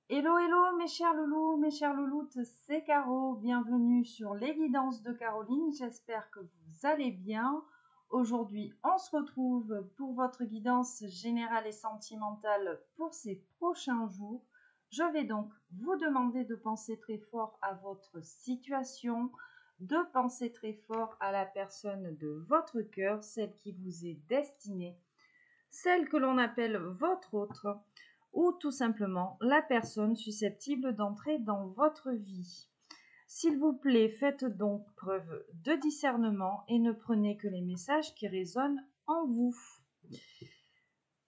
Hello, hello mes chers louloutes, c'est Caro, bienvenue sur les guidances de Caroline, j'espère que vous allez bien. Aujourd'hui, on se retrouve pour votre guidance générale et sentimentale pour ces prochains jours. Je vais donc vous demander de penser très fort à votre situation, de penser très fort à la personne de votre cœur, celle qui vous est destinée, celle que l'on appelle votre autre, ou tout simplement la personne susceptible d'entrer dans votre vie. S'il vous plaît, faites donc preuve de discernement et ne prenez que les messages qui résonnent en vous.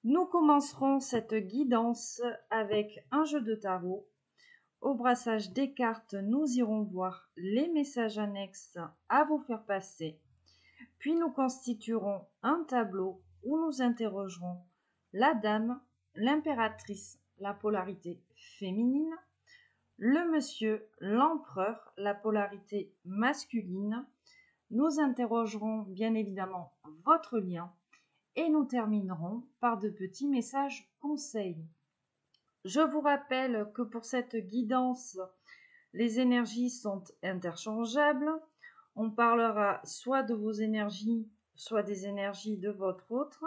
Nous commencerons cette guidance avec un jeu de tarot. Au brassage des cartes, nous irons voir les messages annexes à vous faire passer. Puis nous constituerons un tableau où nous interrogerons la dame, l'impératrice, la polarité féminine, le monsieur, l'empereur, la polarité masculine. Nous interrogerons bien évidemment votre lien et nous terminerons par de petits messages conseils. Je vous rappelle que pour cette guidance, les énergies sont interchangeables. On parlera soit de vos énergies, soit des énergies de votre autre,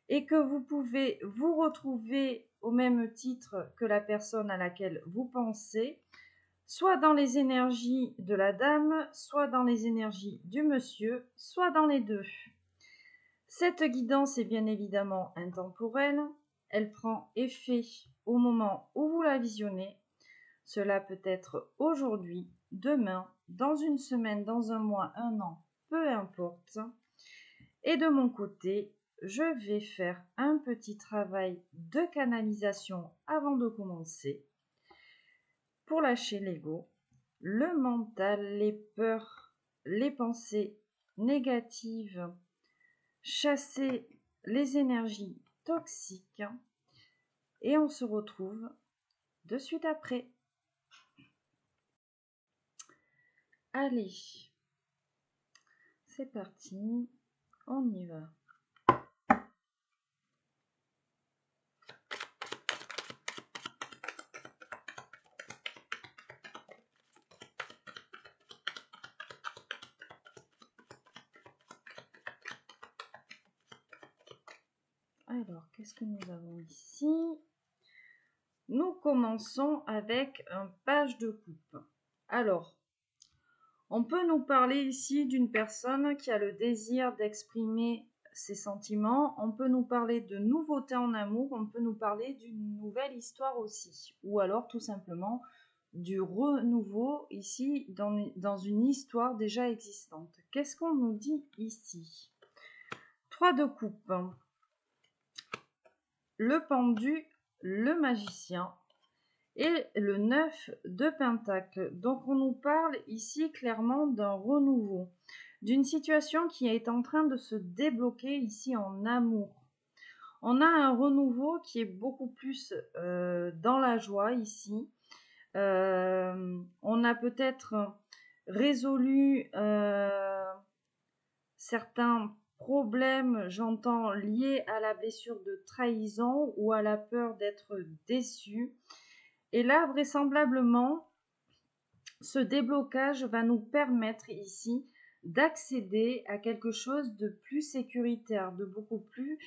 et que vous pouvez vous retrouver au même titre que la personne à laquelle vous pensez, soit dans les énergies de la dame, soit dans les énergies du monsieur, soit dans les deux. Cette guidance est bien évidemment intemporelle, elle prend effet au moment où vous la visionnez. Cela peut être aujourd'hui, demain, dans une semaine, dans un mois, un an, peu importe. Et de mon côté, je vais faire un petit travail de canalisation avant de commencer pour lâcher l'ego, le mental, les peurs, les pensées négatives, chasser les énergies toxiques. Et on se retrouve de suite après. Allez, c'est parti, on y va. Alors, qu'est-ce que nous avons ici? Nous commençons avec un page de coupe. Alors, on peut nous parler ici d'une personne qui a le désir d'exprimer ses sentiments. On peut nous parler de nouveautés en amour. On peut nous parler d'une nouvelle histoire aussi. Ou alors, tout simplement, du renouveau ici dans une histoire déjà existante. Qu'est-ce qu'on nous dit ici? 3 de coupe. Le pendu, le magicien et le 9 de pentacle. Donc on nous parle ici clairement d'un renouveau, d'une situation qui est en train de se débloquer ici en amour. On a un renouveau qui est beaucoup plus dans la joie ici. On a peut-être résolu certains problèmes, j'entends, liés à la blessure de trahison ou à la peur d'être déçu. Et là, vraisemblablement, ce déblocage va nous permettre ici d'accéder à quelque chose de plus sécuritaire, de beaucoup plus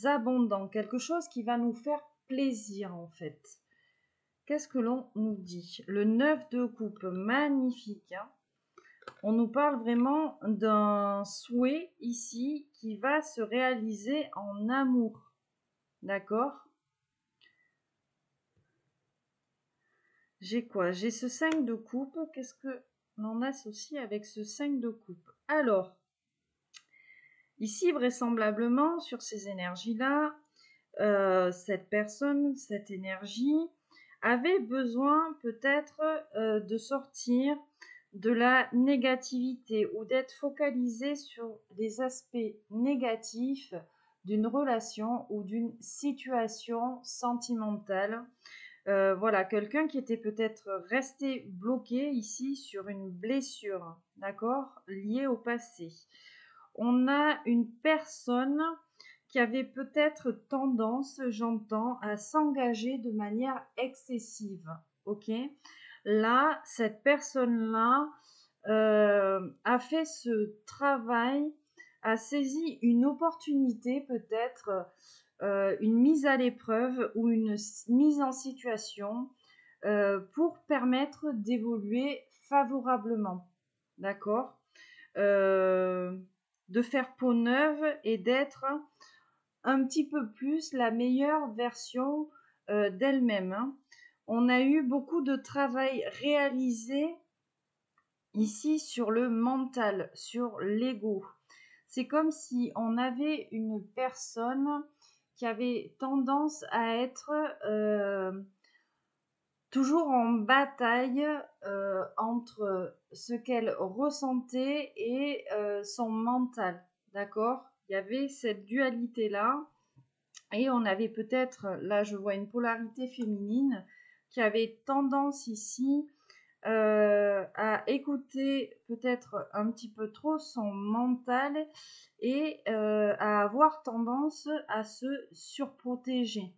abondant, quelque chose qui va nous faire plaisir en fait. Qu'est-ce que l'on nous dit? Le 9 de coupe, magnifique, hein. On nous parle vraiment d'un souhait ici qui va se réaliser en amour. D'accord? J'ai quoi? J'ai ce 5 de coupe. Qu'est-ce que l'on associe avec ce 5 de coupe? Alors, ici, vraisemblablement, sur ces énergies-là, cette personne, cette énergie, avait besoin peut-être de sortir de la négativité ou d'être focalisé sur des aspects négatifs d'une relation ou d'une situation sentimentale. Voilà, quelqu'un qui était peut-être resté bloqué ici sur une blessure, d'accord, liée au passé. On a une personne qui avait peut-être tendance, j'entends, à s'engager de manière excessive. Ok? Là, cette personne-là a fait ce travail, a saisi une opportunité peut-être, une mise à l'épreuve ou une mise en situation pour permettre d'évoluer favorablement. D'accord? De faire peau neuve et d'être un petit peu plus la meilleure version d'elle-même. Hein. On a eu beaucoup de travail réalisé ici sur le mental, sur l'ego. C'est comme si on avait une personne qui avait tendance à être toujours en bataille entre ce qu'elle ressentait et son mental. D'accord? Il y avait cette dualité-là. Et on avait peut-être, là je vois une polarité féminine qui avait tendance ici à écouter peut-être un petit peu trop son mental et à avoir tendance à se surprotéger.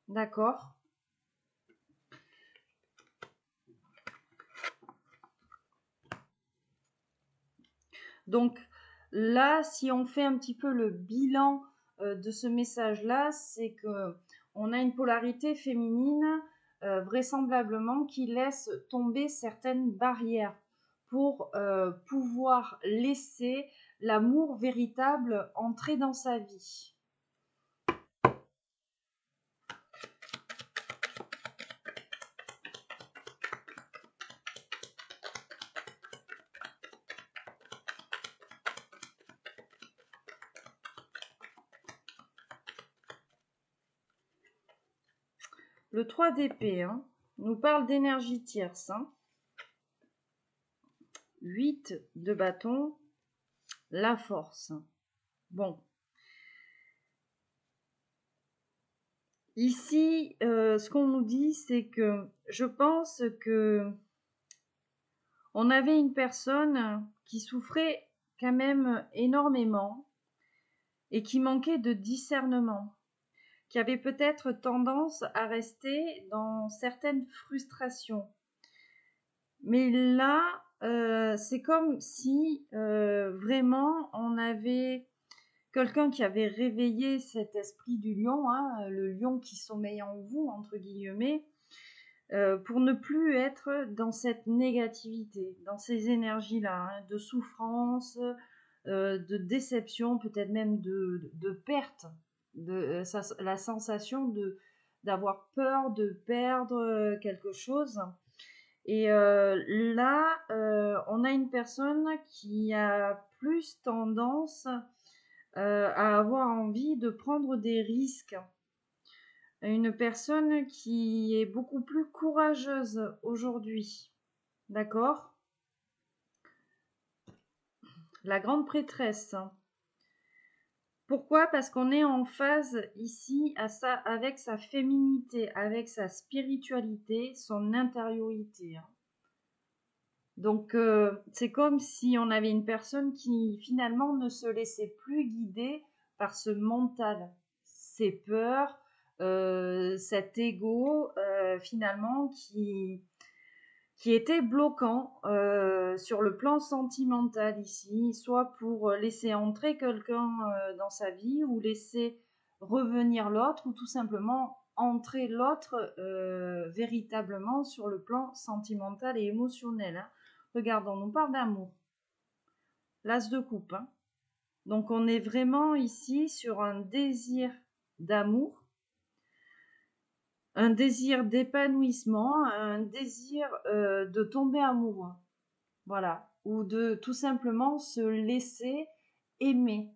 D'accord? Donc là, si on fait un petit peu le bilan de ce message-là, c'est que on a une polarité féminine vraisemblablement qui laisse tomber certaines barrières pour pouvoir laisser l'amour véritable entrer dans sa vie. Le 3 d'épée nous parle d'énergie tierce. 8 de bâton, la force. Bon. Ici, ce qu'on nous dit, c'est que je pense que on avait une personne qui souffrait quand même énormément et qui manquait de discernement, qui avait peut-être tendance à rester dans certaines frustrations. Mais là, c'est comme si vraiment on avait quelqu'un qui avait réveillé cet esprit du lion, hein, le lion qui sommeille en vous, entre guillemets, pour ne plus être dans cette négativité, dans ces énergies-là, hein, de souffrance, de déception, peut-être même de perte, la sensation d'avoir peur de perdre quelque chose. Et là, on a une personne qui a plus tendance à avoir envie de prendre des risques. Une personne qui est beaucoup plus courageuse aujourd'hui. D'accord? La grande prêtresse. Pourquoi? Parce qu'on est en phase ici avec sa féminité, avec sa spiritualité, son intériorité. Donc, c'est comme si on avait une personne qui finalement ne se laissait plus guider par ce mental, ses peurs, cet ego, finalement, qui était bloquant sur le plan sentimental ici, soit pour laisser entrer quelqu'un dans sa vie ou laisser revenir l'autre ou tout simplement entrer l'autre véritablement sur le plan sentimental et émotionnel. Hein. Regardons, on nous parle d'amour. L'as de coupe. Hein. Donc on est vraiment ici sur un désir d'amour, un désir d'épanouissement, un désir de tomber amoureux. Voilà. Ou de tout simplement se laisser aimer.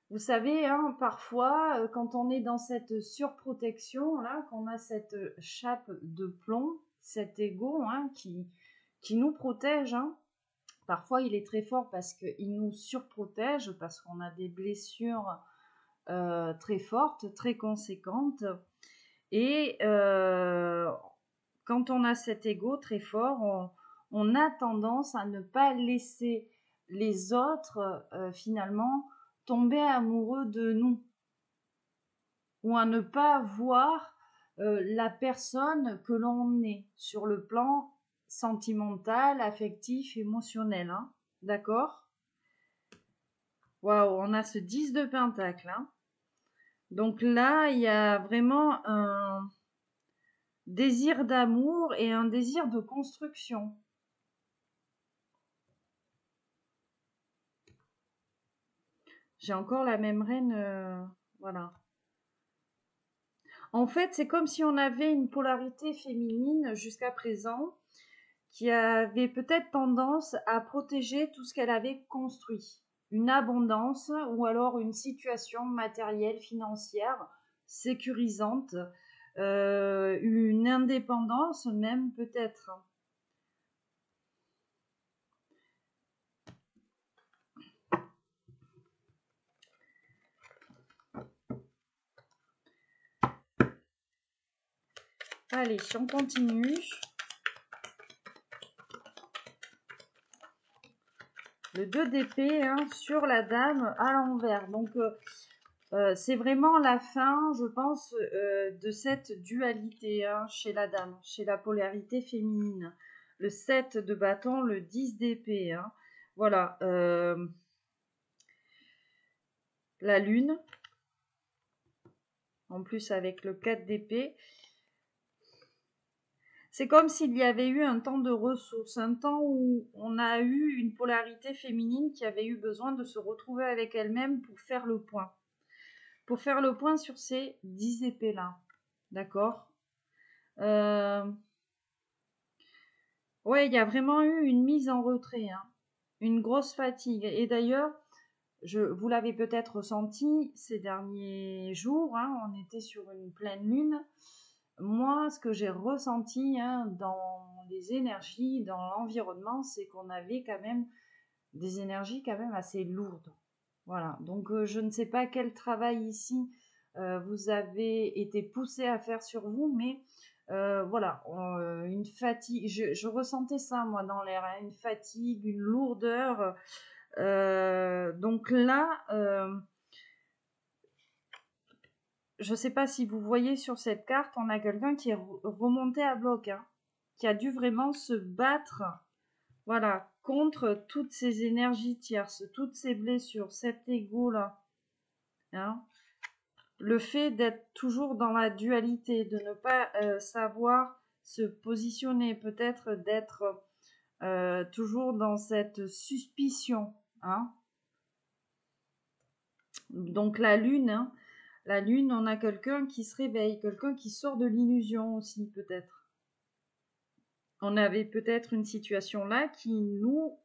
Vous savez, hein, parfois, quand on est dans cette surprotection, là, qu'on a cette chape de plomb, cet ego hein, qui nous protège, hein, parfois il est très fort parce qu'il nous surprotège, parce qu'on a des blessures très fortes, très conséquentes. Et quand on a cet ego très fort, on a tendance à ne pas laisser les autres finalement tomber amoureux de nous ou à ne pas voir la personne que l'on est sur le plan sentimental, affectif, émotionnel. Hein. D'accord? Waouh, on a ce 10 de pentacle. Hein. Donc là, il y a vraiment un désir d'amour et un désir de construction. J'ai encore la même reine, voilà. En fait, c'est comme si on avait une polarité féminine jusqu'à présent qui avait peut-être tendance à protéger tout ce qu'elle avait construit. Une abondance ou alors une situation matérielle, financière, sécurisante, une indépendance même peut-être. Allez, si on continue. Le 2 d'épée hein, sur la dame à l'envers. Donc, c'est vraiment la fin, je pense, de cette dualité hein, chez la dame, chez la polarité féminine. Le 7 de bâton, le 10 d'épée. Hein. Voilà. La lune. En plus, avec le 4 d'épée. C'est comme s'il y avait eu un temps de ressources, un temps où on a eu une polarité féminine qui avait eu besoin de se retrouver avec elle-même pour faire le point. Pour faire le point sur ces 10 épées-là. D'accord Ouais, il y a vraiment eu une mise en retrait, hein, une grosse fatigue. Et d'ailleurs, vous l'avez peut-être ressenti ces derniers jours, hein, on était sur une pleine lune. Moi, ce que j'ai ressenti hein, dans les énergies, dans l'environnement, c'est qu'on avait quand même des énergies quand même assez lourdes. Voilà, donc je ne sais pas quel travail ici vous avez été poussé à faire sur vous, mais voilà, une fatigue, je ressentais ça moi dans l'air, hein, une fatigue, une lourdeur. Donc là, je ne sais pas si vous voyez sur cette carte, on a quelqu'un qui est remonté à bloc, hein, qui a dû vraiment se battre, voilà, contre toutes ces énergies tierces, toutes ces blessures, cet ego-là. Hein. Le fait d'être toujours dans la dualité, de ne pas savoir se positionner, peut-être d'être toujours dans cette suspicion. Hein. Donc la lune, hein, la lune, on a quelqu'un qui se réveille, quelqu'un qui sort de l'illusion aussi peut-être. On avait peut-être une situation là qui nous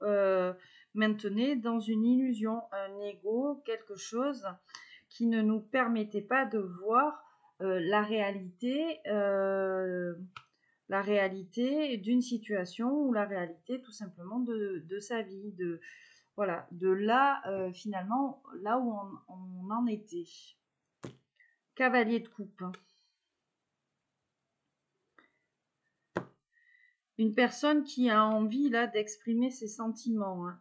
maintenait dans une illusion, un ego, quelque chose qui ne nous permettait pas de voir la réalité d'une situation ou la réalité tout simplement de sa vie, voilà, de là finalement là où on en était. Cavalier de coupe. Une personne qui a envie là d'exprimer ses sentiments. Hein.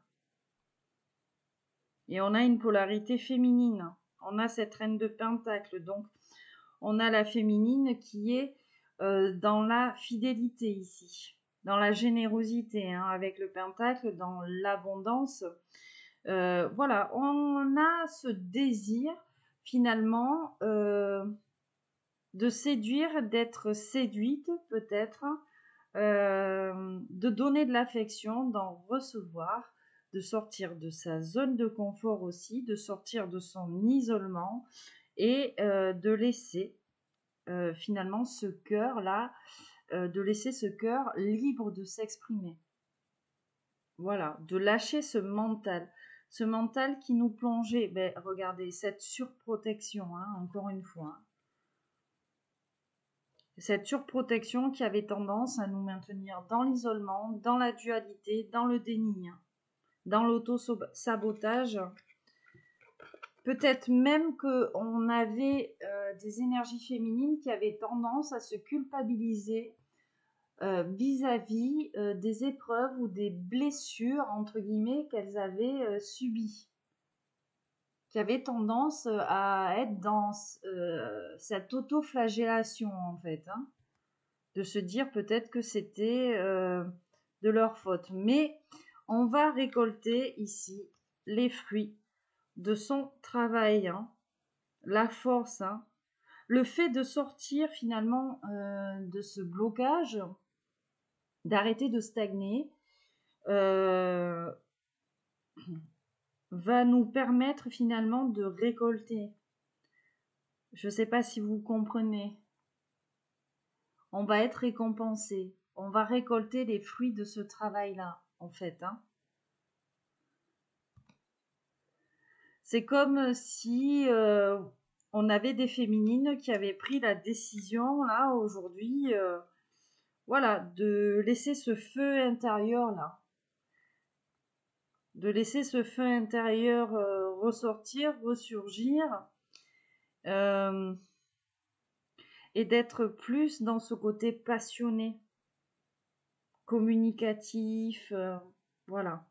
Et on a une polarité féminine. On a cette reine de pentacle. Donc, on a la féminine qui est dans la fidélité ici, dans la générosité, hein, avec le pentacle, dans l'abondance. Voilà, on a ce désir finalement de séduire, d'être séduite peut-être, de donner de l'affection, d'en recevoir, de sortir de sa zone de confort aussi, de sortir de son isolement et de laisser finalement ce cœur-là, de laisser ce cœur libre de s'exprimer. Voilà, de lâcher ce mental qui nous plongeait, ben, regardez, cette surprotection, hein, encore une fois. Hein. Cette surprotection qui avait tendance à nous maintenir dans l'isolement, dans la dualité, dans le déni, hein, dans l'auto-sabotage. Peut-être même qu'on avait des énergies féminines qui avaient tendance à se culpabiliser vis-à-vis des épreuves ou des blessures, entre guillemets, qu'elles avaient subies, qui avait tendance à être dans cette auto-flagellation, en fait, hein, de se dire peut-être que c'était de leur faute. Mais on va récolter ici les fruits de son travail, hein, la force, hein, le fait de sortir finalement de ce blocage, d'arrêter de stagner, va nous permettre finalement de récolter. Je ne sais pas si vous comprenez. On va être récompensé. On va récolter les fruits de ce travail-là, en fait, hein. C'est comme si on avait des féminines qui avaient pris la décision, là, aujourd'hui, voilà, de laisser ce feu intérieur-là. De laisser ce feu intérieur ressortir, ressurgir, et d'être plus dans ce côté passionné, communicatif, voilà,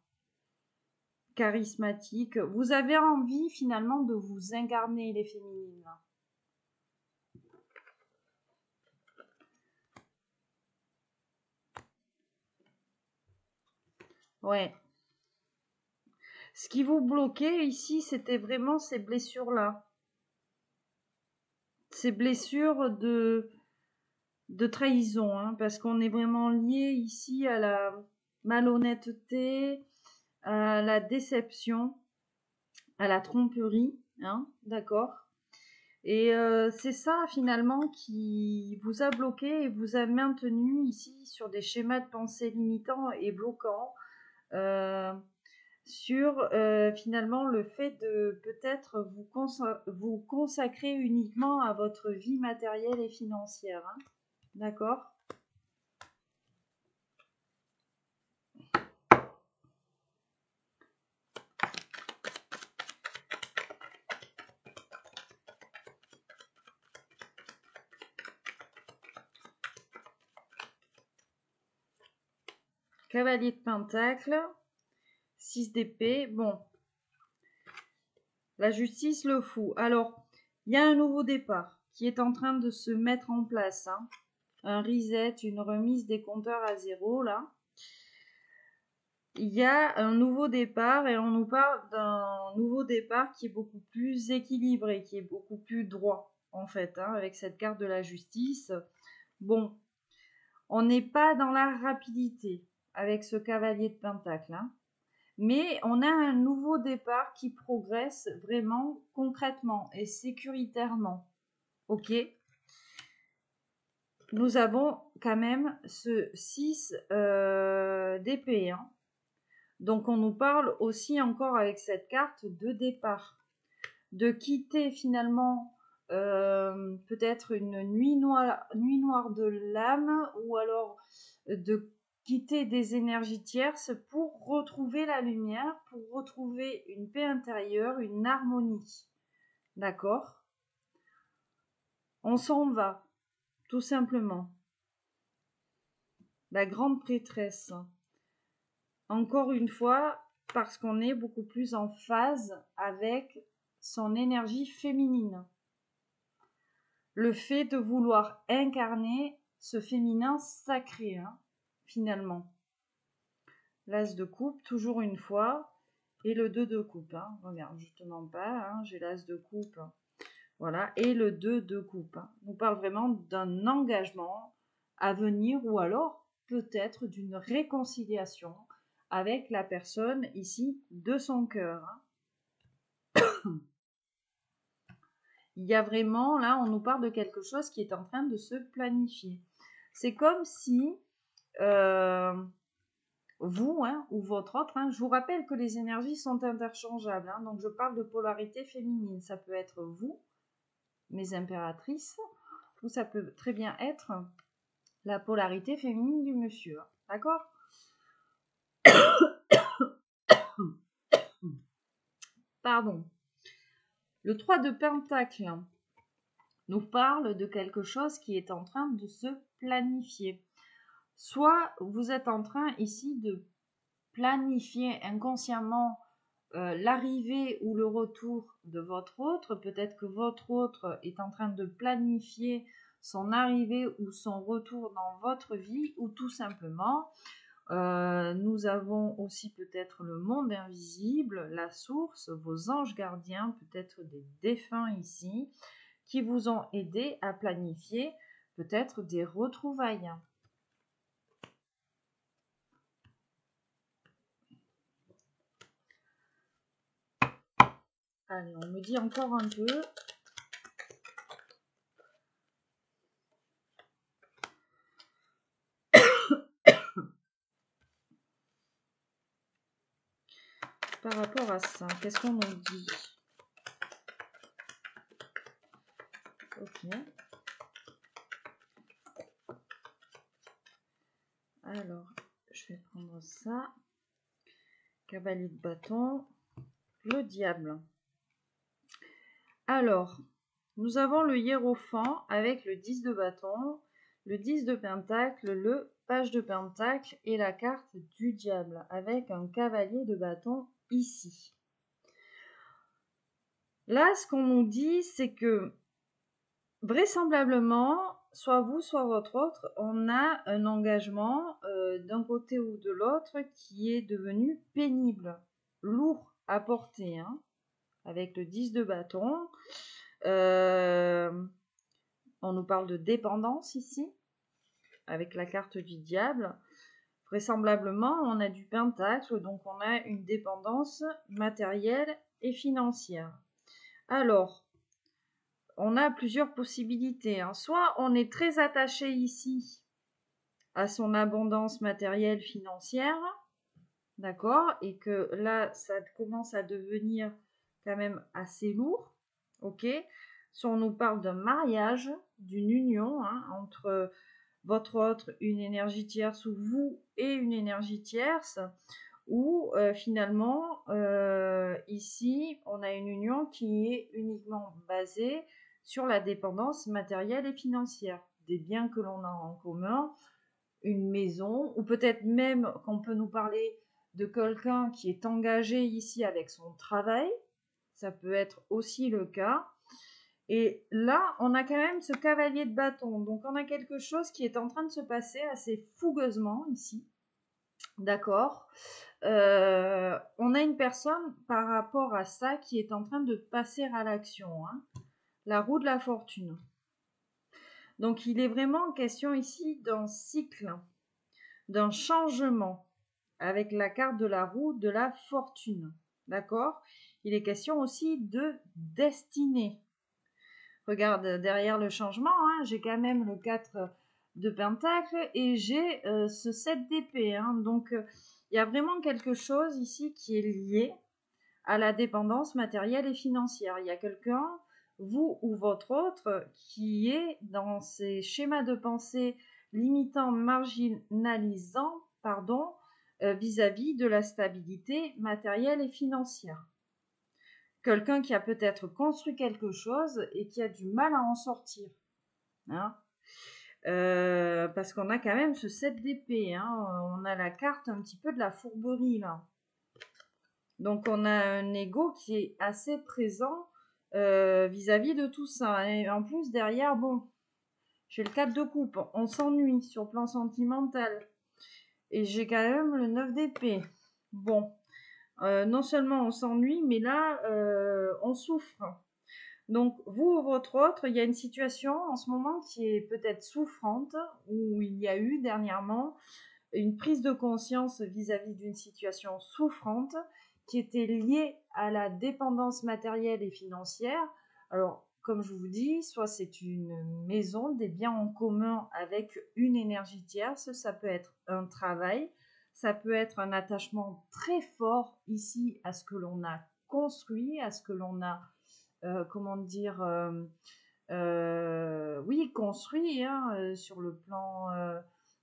charismatique. Vous avez envie finalement de vous incarner, les féminines, là. Ouais. Ce qui vous bloquait ici, c'était vraiment ces blessures-là. Ces blessures de trahison, hein, parce qu'on est vraiment lié ici à la malhonnêteté, à la déception, à la tromperie, hein, d'accord. Et c'est ça finalement qui vous a bloqué et vous a maintenu ici sur des schémas de pensée limitants et bloquants, sur finalement le fait de peut-être vous consacrer uniquement à votre vie matérielle et financière, hein, d'accord. Cavalier de Pentacle, 6 d'épée, bon. La justice, le fou. Alors, il y a un nouveau départ qui est en train de se mettre en place, hein. Un reset, une remise des compteurs à zéro, là. Il y a un nouveau départ et on nous parle d'un nouveau départ qui est beaucoup plus équilibré, qui est beaucoup plus droit, en fait, hein, avec cette carte de la justice. Bon, on n'est pas dans la rapidité avec ce cavalier de Pentacle, hein. Mais on a un nouveau départ qui progresse vraiment concrètement et sécuritairement. Ok. Nous avons quand même ce 6 d'épée, hein. Donc on nous parle aussi encore avec cette carte de départ. De quitter finalement peut-être une nuit noire de l'âme, ou alors de quitter des énergies tierces pour retrouver la lumière, pour retrouver une paix intérieure, une harmonie. D'accord? On s'en va, tout simplement. La grande prêtresse. Encore une fois, parce qu'on est beaucoup plus en phase avec son énergie féminine. Le fait de vouloir incarner ce féminin sacré, hein, finalement. L'as de coupe, toujours une fois, et le 2 de coupe, hein. Regarde, je te mens pas, hein, j'ai l'as de coupe, voilà, et le 2 de coupe, hein. On parle vraiment d'un engagement à venir, ou alors peut-être d'une réconciliation avec la personne ici de son cœur, hein. Il y a vraiment, là, on nous parle de quelque chose qui est en train de se planifier. C'est comme si vous, hein, ou votre autre, hein, je vous rappelle que les énergies sont interchangeables, hein, donc je parle de polarité féminine. Ça peut être vous, mes impératrices, ou ça peut très bien être la polarité féminine du monsieur, hein, d'accord? Pardon. Le 3 de Pentacle nous parle de quelque chose qui est en train de se planifier. Soit vous êtes en train ici de planifier inconsciemment l'arrivée ou le retour de votre autre. Peut-être que votre autre est en train de planifier son arrivée ou son retour dans votre vie, ou tout simplement, nous avons aussi peut-être le monde invisible, la source, vos anges gardiens, peut-être des défunts ici, qui vous ont aidé à planifier peut-être des retrouvailles. Allez, on me dit encore un peu. Par rapport à ça, qu'est-ce qu'on nous dit? Ok. Alors, je vais prendre ça. Cavalier de bâton. Le diable. Alors, nous avons le hiérophant avec le 10 de bâton, le 10 de pentacle, le page de pentacle et la carte du diable avec un cavalier de bâton ici. Là, ce qu'on nous dit, c'est que vraisemblablement, soit vous, soit votre autre, on a un engagement d'un côté ou de l'autre qui est devenu pénible, lourd à porter, hein, avec le 10 de bâton. On nous parle de dépendance ici, avec la carte du diable. Vraisemblablement, on a du pentacle, donc on a une dépendance matérielle et financière. Alors, on a plusieurs possibilités, hein. Soit on est très attaché ici à son abondance matérielle financière, d'accord, et que là, ça commence à devenir quand même assez lourd, ok. Soit on nous parle d'un mariage, d'une union, hein, entre votre autre, une énergie tierce, ou vous et une énergie tierce, ou finalement, ici, on a une union qui est uniquement basée sur la dépendance matérielle et financière, des biens que l'on a en commun, une maison, ou peut-être même qu'on peut nous parler de quelqu'un qui est engagé ici avec son travail, ça peut être aussi le cas. Et là, on a quand même ce cavalier de bâton, donc on a quelque chose qui est en train de se passer assez fougueusement ici, d'accord. On a une personne par rapport à ça qui est en train de passer à l'action, hein. La roue de la fortune. Donc il est vraiment question ici d'un cycle, d'un changement, avec la carte de la roue de la fortune, d'accord. Il est question aussi de destinée. Regarde, derrière le changement, hein, j'ai quand même le 4 de pentacle et j'ai ce 7 d'épée, hein. Donc il y a vraiment quelque chose ici qui est lié à la dépendance matérielle et financière. Il y a quelqu'un, vous ou votre autre, qui est dans ces schémas de pensée limitants, marginalisants, pardon, vis-à-vis de la stabilité matérielle et financière. Quelqu'un qui a peut-être construit quelque chose et qui a du mal à en sortir, hein. Parce qu'on a quand même ce 7 d'épée, hein. On a la carte un petit peu de la fourberie là. Donc on a un ego qui est assez présent vis-à-vis de tout ça. Et en plus derrière, bon, j'ai le 4 de coupe, on s'ennuie sur le plan sentimental. Et j'ai quand même le 9 d'épée. Bon, non seulement on s'ennuie, mais là on souffre. Donc vous ou votre autre, il y a une situation en ce moment qui est peut-être souffrante, où il y a eu dernièrement une prise de conscience vis-à-vis d'une situation souffrante qui était liée à la dépendance matérielle et financière. Alors, comme je vous dis, soit c'est une maison, des biens en commun avec une énergie tierce, ça peut être un travail, ça peut être un attachement très fort ici à ce que l'on a construit, à ce que l'on a, oui, construit, hein, sur le plan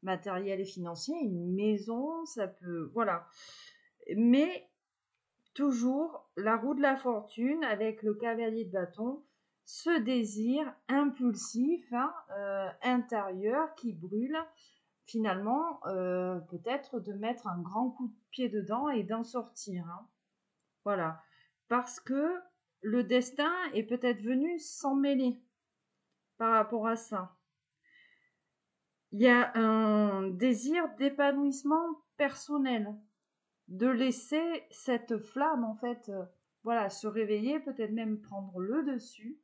matériel et financier, une maison, ça peut, voilà. Mais toujours la roue de la fortune avec le cavalier de bâton, ce désir impulsif, hein, intérieur qui brûle, finalement, peut-être de mettre un grand coup de pied dedans et d'en sortir, hein. Voilà. Parce que le destin est peut-être venu s'en mêler par rapport à ça. Il y a un désir d'épanouissement personnel, de laisser cette flamme, en fait, voilà, se réveiller, peut-être même prendre le dessus,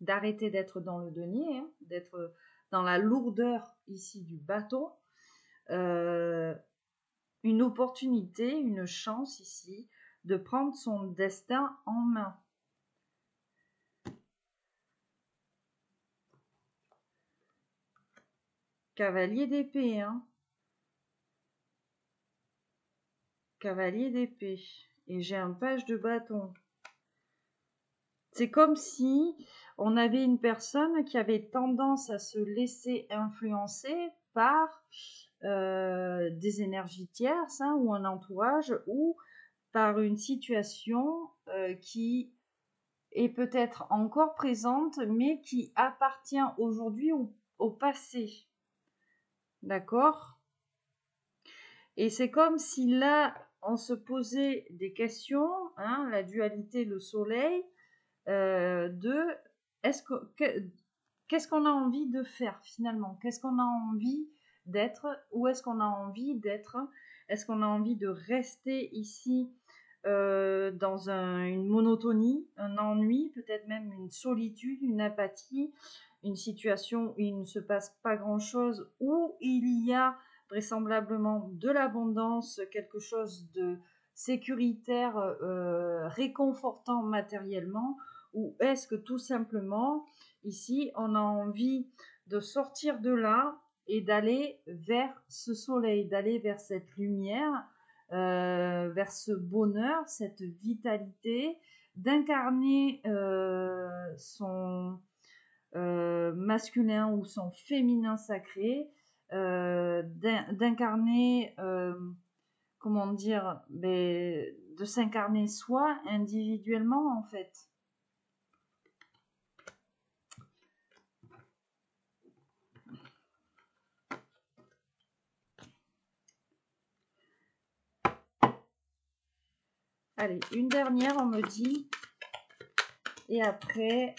d'arrêter d'être dans le denier, hein, d'être dans la lourdeur ici du bâton. Une opportunité, une chance ici de prendre son destin en main. Cavalier d'épée, hein. Cavalier d'épée. Et j'ai un page de bâton. C'est comme si on avait une personne qui avait tendance à se laisser influencer par des énergies tierces, hein, ou un entourage, ou par une situation qui est peut-être encore présente, mais qui appartient aujourd'hui au passé. D'accord? Et c'est comme si là, on se posait des questions, hein, la dualité, le soleil, de qu'est-ce qu'on a envie de faire finalement? Qu'est-ce qu'on a envie d'être? Où est-ce qu'on a envie d'être? Est-ce qu'on a envie de rester ici dans une monotonie, un ennui, peut-être même une solitude, une apathie, une situation où il ne se passe pas grand-chose, où il y a vraisemblablement de l'abondance, quelque chose de sécuritaire, réconfortant matériellement, ou est-ce que tout simplement, ici, on a envie de sortir de là et d'aller vers ce soleil, d'aller vers cette lumière, vers ce bonheur, cette vitalité, d'incarner son masculin ou son féminin sacré, d'incarner, comment dire, de s'incarner soi individuellement en fait. Allez, une dernière, on me dit. Et après,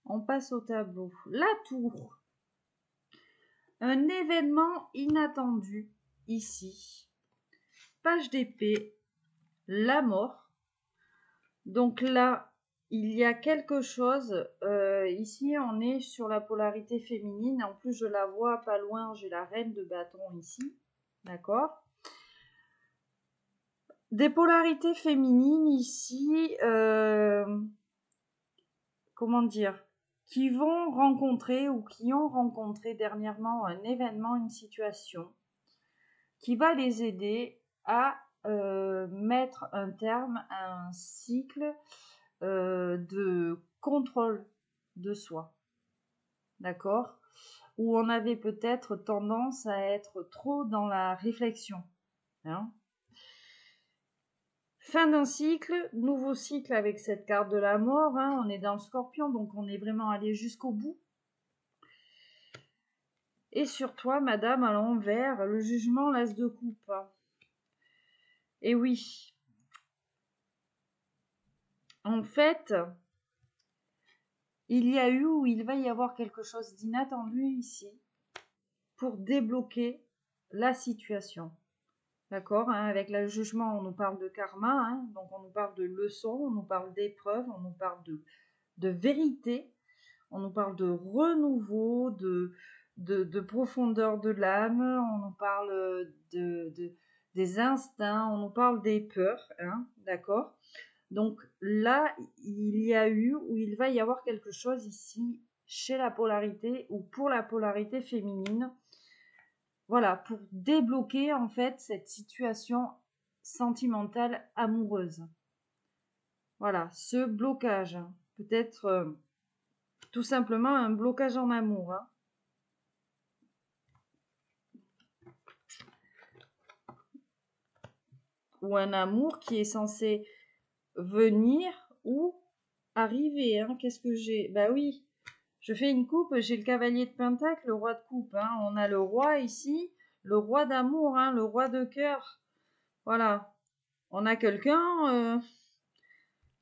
on passe au tableau. La tour. Un événement inattendu, ici. Page d'épée. La mort. Donc là, il y a quelque chose. Ici, on est sur la polarité féminine. En plus, je la vois pas loin. J'ai la reine de bâton ici. D'accord ? Des polarités féminines ici. Comment dire ? Qui vont rencontrer ou qui ont rencontré dernièrement un événement, une situation qui va les aider à mettre un terme à un cycle de contrôle de soi. D'accord ? Où on avait peut-être tendance à être trop dans la réflexion. Hein ? Fin d'un cycle, nouveau cycle avec cette carte de la mort. Hein, on est dans le scorpion, donc on est vraiment allé jusqu'au bout. Et sur toi, madame, à l'envers, le jugement, l'as de coupe. Et oui. En fait, il y a eu ou il va y avoir quelque chose d'inattendu ici pour débloquer la situation. D'accord, hein, avec le jugement, on nous parle de karma, hein, donc on nous parle de leçons, on nous parle d'épreuves, on nous parle de vérité, on nous parle de renouveau, de profondeur de l'âme, on nous parle des instincts, on nous parle des peurs, hein, d'accord ? Donc là, il y a eu ou il va y avoir quelque chose ici chez la polarité ou pour la polarité féminine. Voilà, pour débloquer en fait cette situation sentimentale amoureuse. Voilà, ce blocage. Peut-être tout simplement un blocage en amour. Hein. Ou un amour qui est censé venir ou arriver. Hein. Qu'est-ce que j'ai ? Bah oui, Je fais une coupe, j'ai le cavalier de pentacle, le roi de coupe. Hein. On a le roi ici, le roi d'amour, hein, le roi de cœur. Voilà. On a quelqu'un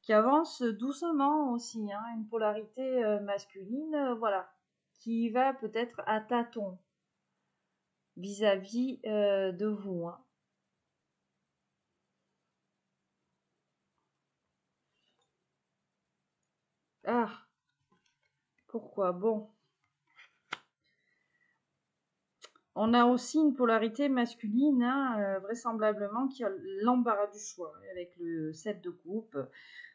qui avance doucement aussi, hein, une polarité masculine, voilà, qui va peut-être à tâtons vis-à-vis de vous. Hein. Ah, pourquoi? Bon. On a aussi une polarité masculine, hein, vraisemblablement, qui a l'embarras du choix, avec le 7 de coupe.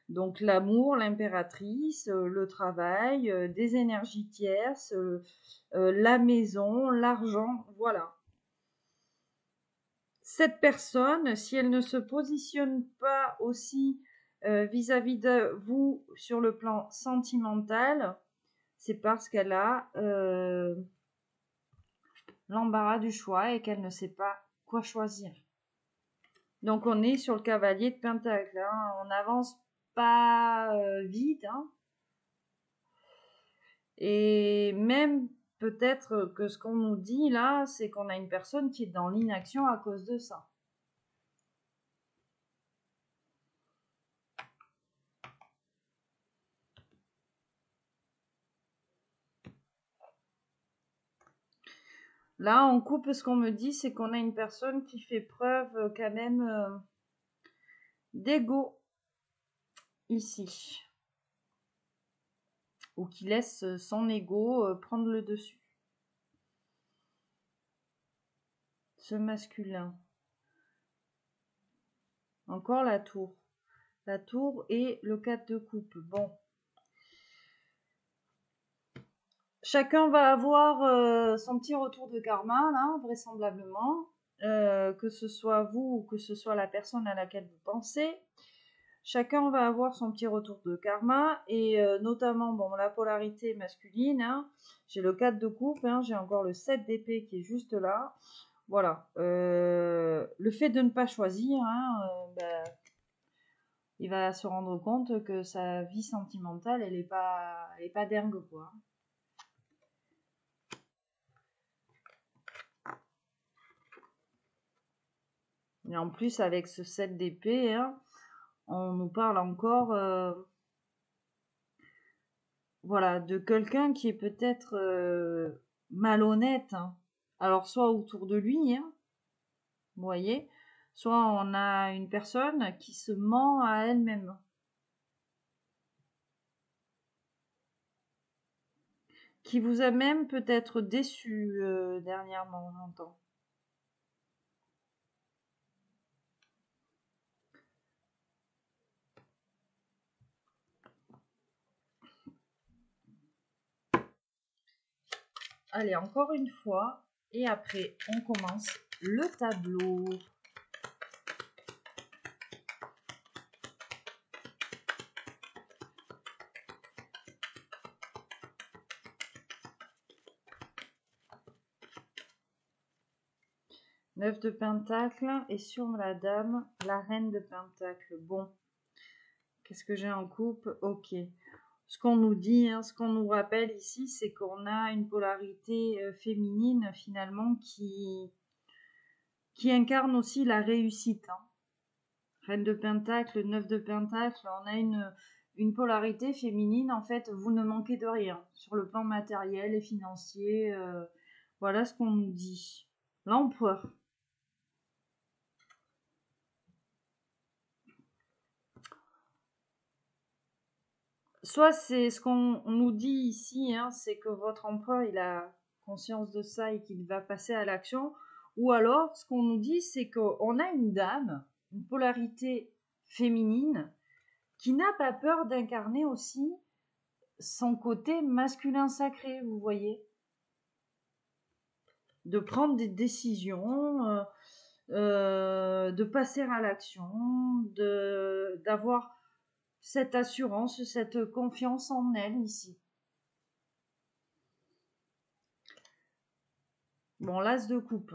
Donc l'amour, l'impératrice, le travail, des énergies tierces, la maison, l'argent, voilà. Cette personne, si elle ne se positionne pas aussi vis-à-vis de vous sur le plan sentimental, c'est parce qu'elle a l'embarras du choix et qu'elle ne sait pas quoi choisir. Donc on est sur le cavalier de pentacle, hein. On n'avance pas vite, hein. Et même peut-être que ce qu'on nous dit là, c'est qu'on a une personne qui est dans l'inaction à cause de ça. Là, en couple, ce qu'on me dit, c'est qu'on a une personne qui fait preuve quand même d'ego ici. Ou qui laisse son ego prendre le dessus. Ce masculin. Encore la tour. La tour et le 4 de coupe. Bon. Chacun va avoir son petit retour de karma, là, vraisemblablement. Que ce soit vous ou que ce soit la personne à laquelle vous pensez. Chacun va avoir son petit retour de karma. Et notamment, bon, la polarité masculine. Hein, j'ai le 4 de coupe. Hein, j'ai encore le 7 d'épée qui est juste là. Voilà. Le fait de ne pas choisir, hein, il va se rendre compte que sa vie sentimentale, elle est pas dingue, quoi. Et en plus, avec ce 7 d'épée, hein, on nous parle encore voilà, de quelqu'un qui est peut-être malhonnête. Hein. Alors, soit autour de lui, hein, vous voyez, soit on a une personne qui se ment à elle-même. Qui vous a même peut-être déçu dernièrement, j'entends. Allez, encore une fois, et après, on commence le tableau. Neuf de pentacle et sur la dame, la reine de pentacle. Bon, qu'est-ce que j'ai en coupe? Ok. Ce qu'on nous dit, hein, ce qu'on nous rappelle ici, c'est qu'on a une polarité féminine finalement qui incarne aussi la réussite. Hein. Reine de pentacle, 9 de pentacle, on a une polarité féminine. En fait, vous ne manquez de rien sur le plan matériel et financier. Voilà ce qu'on nous dit. L'empereur. Soit c'est ce qu'on nous dit ici, hein, c'est que votre empereur, il a conscience de ça et qu'il va passer à l'action. Ou alors, ce qu'on nous dit, c'est qu'on a une dame, une polarité féminine, qui n'a pas peur d'incarner aussi son côté masculin sacré, vous voyez. De prendre des décisions, de passer à l'action, d'avoir cette assurance, cette confiance en elle ici. Bon, l'as de coupe.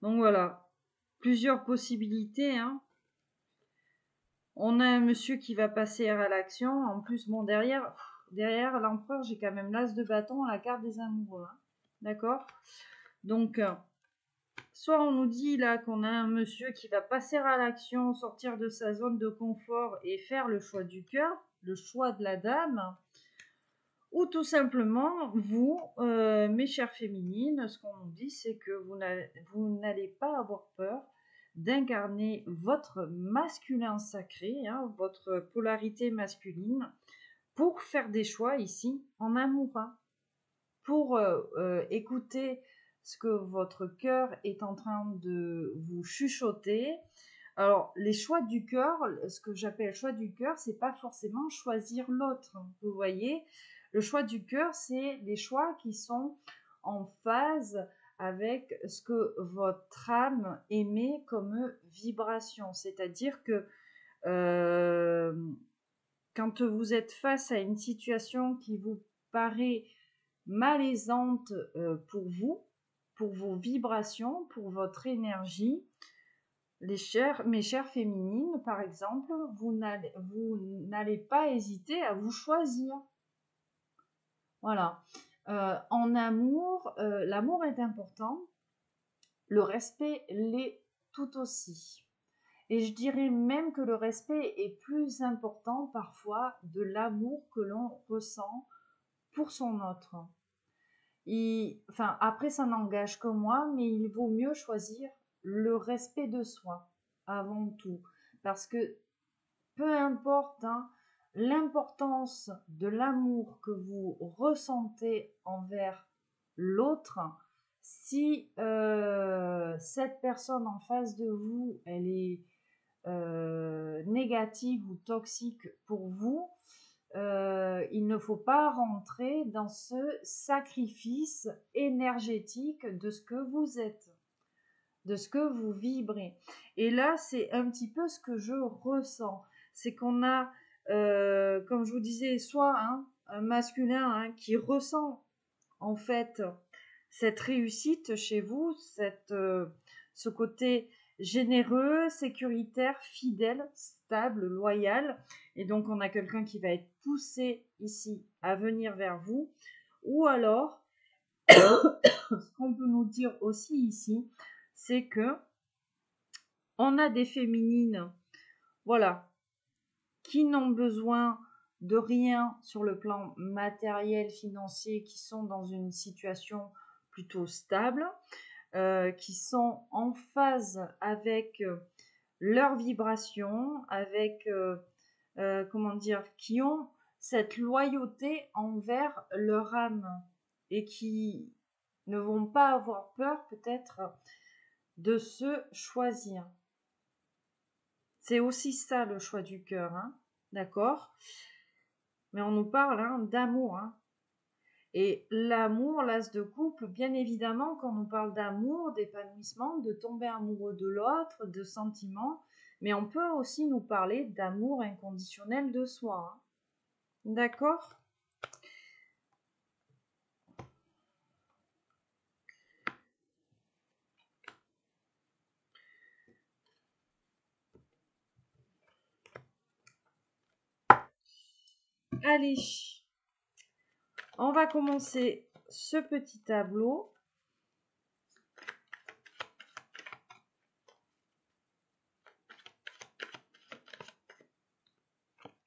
Donc voilà, plusieurs possibilités. Hein. On a un monsieur qui va passer à l'action. En plus, bon, derrière l'empereur, j'ai quand même l'as de bâton, la carte des amoureux. Hein. D'accord? Donc, soit on nous dit là qu'on a un monsieur qui va passer à l'action, sortir de sa zone de confort et faire le choix du cœur, le choix de la dame. Ou tout simplement, vous, mes chères féminines, ce qu'on nous dit, c'est que vous n'allez pas avoir peur d'incarner votre masculin sacré, hein, votre polarité masculine, pour faire des choix ici en amour, hein, pour écouter ce que votre cœur est en train de vous chuchoter. Alors, les choix du cœur, ce que j'appelle choix du cœur, c'est pas forcément choisir l'autre. Vous voyez, le choix du cœur, c'est les choix qui sont en phase avec ce que votre âme émet comme vibration. C'est-à-dire que quand vous êtes face à une situation qui vous paraît malaisante pour vous, pour vos vibrations, pour votre énergie, mes chères féminines, par exemple, vous n'allez pas hésiter à vous choisir. Voilà. En amour, l'amour est important, le respect l'est tout aussi. Et je dirais même que le respect est plus important parfois de l'amour que l'on ressent pour son autre. Après, ça n'engage que moi, mais il vaut mieux choisir le respect de soi avant tout. Parce que peu importe hein, l'importance de l'amour que vous ressentez envers l'autre, si cette personne en face de vous, elle est négative ou toxique pour vous, il ne faut pas rentrer dans ce sacrifice énergétique de ce que vous êtes, de ce que vous vibrez. Et là, c'est un petit peu ce que je ressens. C'est qu'on a, comme je vous disais, soit un masculin qui ressent en fait cette réussite chez vous, ce côté généreux, sécuritaire, fidèle, stable, loyal. Et donc, on a quelqu'un qui va être poussé ici à venir vers vous. Ou alors, ce qu'on peut nous dire aussi ici, c'est que on a des féminines, voilà, qui n'ont besoin de rien sur le plan matériel, financier, qui sont dans une situation plutôt stable, qui sont en phase avec leur vibration, avec, qui ont cette loyauté envers leur âme et qui ne vont pas avoir peur peut-être de se choisir. C'est aussi ça le choix du cœur, hein, d'accord? Mais on nous parle d'amour, hein. Et l'amour, l'as de coupe, bien évidemment, quand on parle d'amour, d'épanouissement, de tomber amoureux de l'autre, de sentiments, mais on peut aussi nous parler d'amour inconditionnel de soi. Hein. D'accord? Allez, on va commencer ce petit tableau.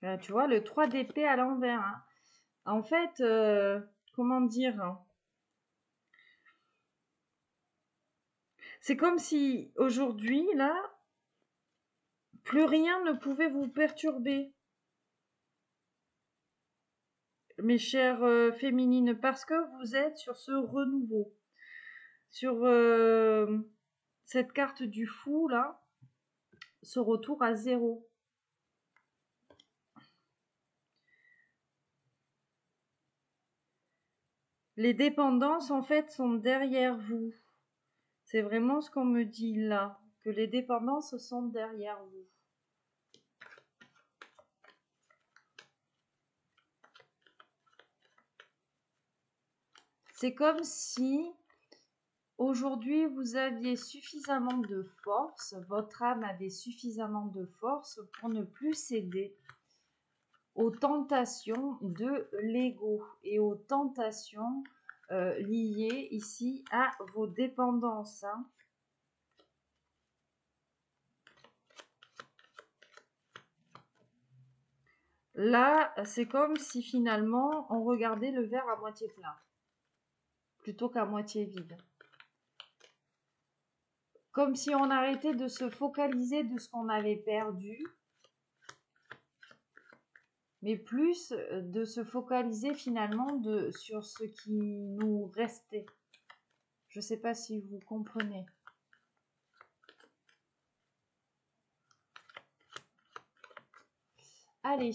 Là, tu vois, le 3 d'épée à l'envers. Hein. En fait, comment dire, c'est comme si aujourd'hui, là, plus rien ne pouvait vous perturber. Mes chères féminines, parce que vous êtes sur ce renouveau, sur cette carte du fou, là, ce retour à zéro. Les dépendances, en fait, sont derrière vous. C'est vraiment ce qu'on me dit là, que les dépendances sont derrière vous. C'est comme si, aujourd'hui, vous aviez suffisamment de force, votre âme avait suffisamment de force pour ne plus céder aux tentations de l'ego et aux tentations liées ici à vos dépendances. Hein. Là, c'est comme si finalement on regardait le verre à moitié plein plutôt qu'à moitié vide. Comme si on arrêtait de se focaliser de ce qu'on avait perdu, mais plus de se focaliser finalement sur ce qui nous restait. Je ne sais pas si vous comprenez. Allez.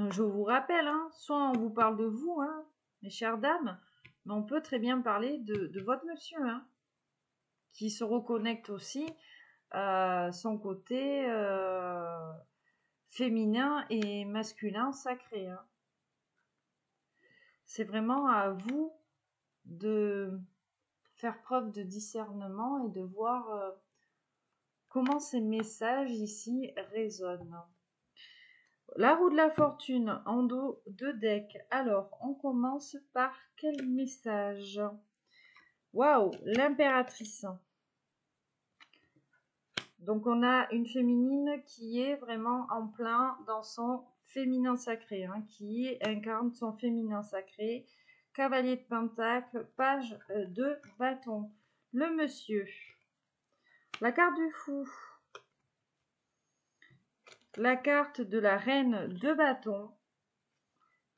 Je vous rappelle, hein, soit on vous parle de vous, hein, mes chères dames, mais on peut très bien parler de votre monsieur, hein, qui se reconnecte aussi à son côté féminin et masculin sacré. Hein. C'est vraiment à vous de faire preuve de discernement et de voir comment ces messages ici résonnent. La roue de la fortune en dos de deck. Alors, on commence par quel message? Waouh, l'impératrice. Donc, on a une féminine qui est vraiment en plein dans son féminin sacré, hein, qui incarne son féminin sacré. Cavalier de Pentacle, page de bâton. Le monsieur. La carte du fou. La carte de la reine de bâton.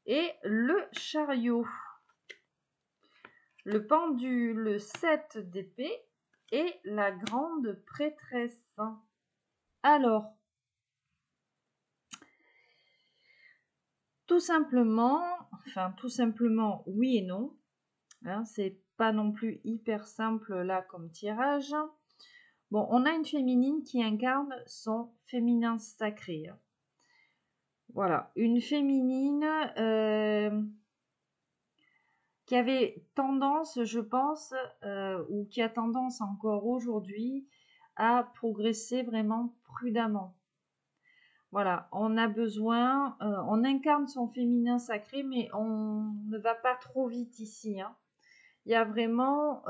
Et le chariot. Le pendule 7 d'épée et la grande prêtresse. Alors, tout simplement oui et non. Hein, c'est pas non plus hyper simple là comme tirage. Bon, on a une féminine qui incarne son féminin sacré. Voilà, une féminine qui avait tendance, je pense, ou qui a tendance encore aujourd'hui à progresser vraiment prudemment. Voilà, on a besoin, on incarne son féminin sacré, mais on ne va pas trop vite ici. Hein. Il y a vraiment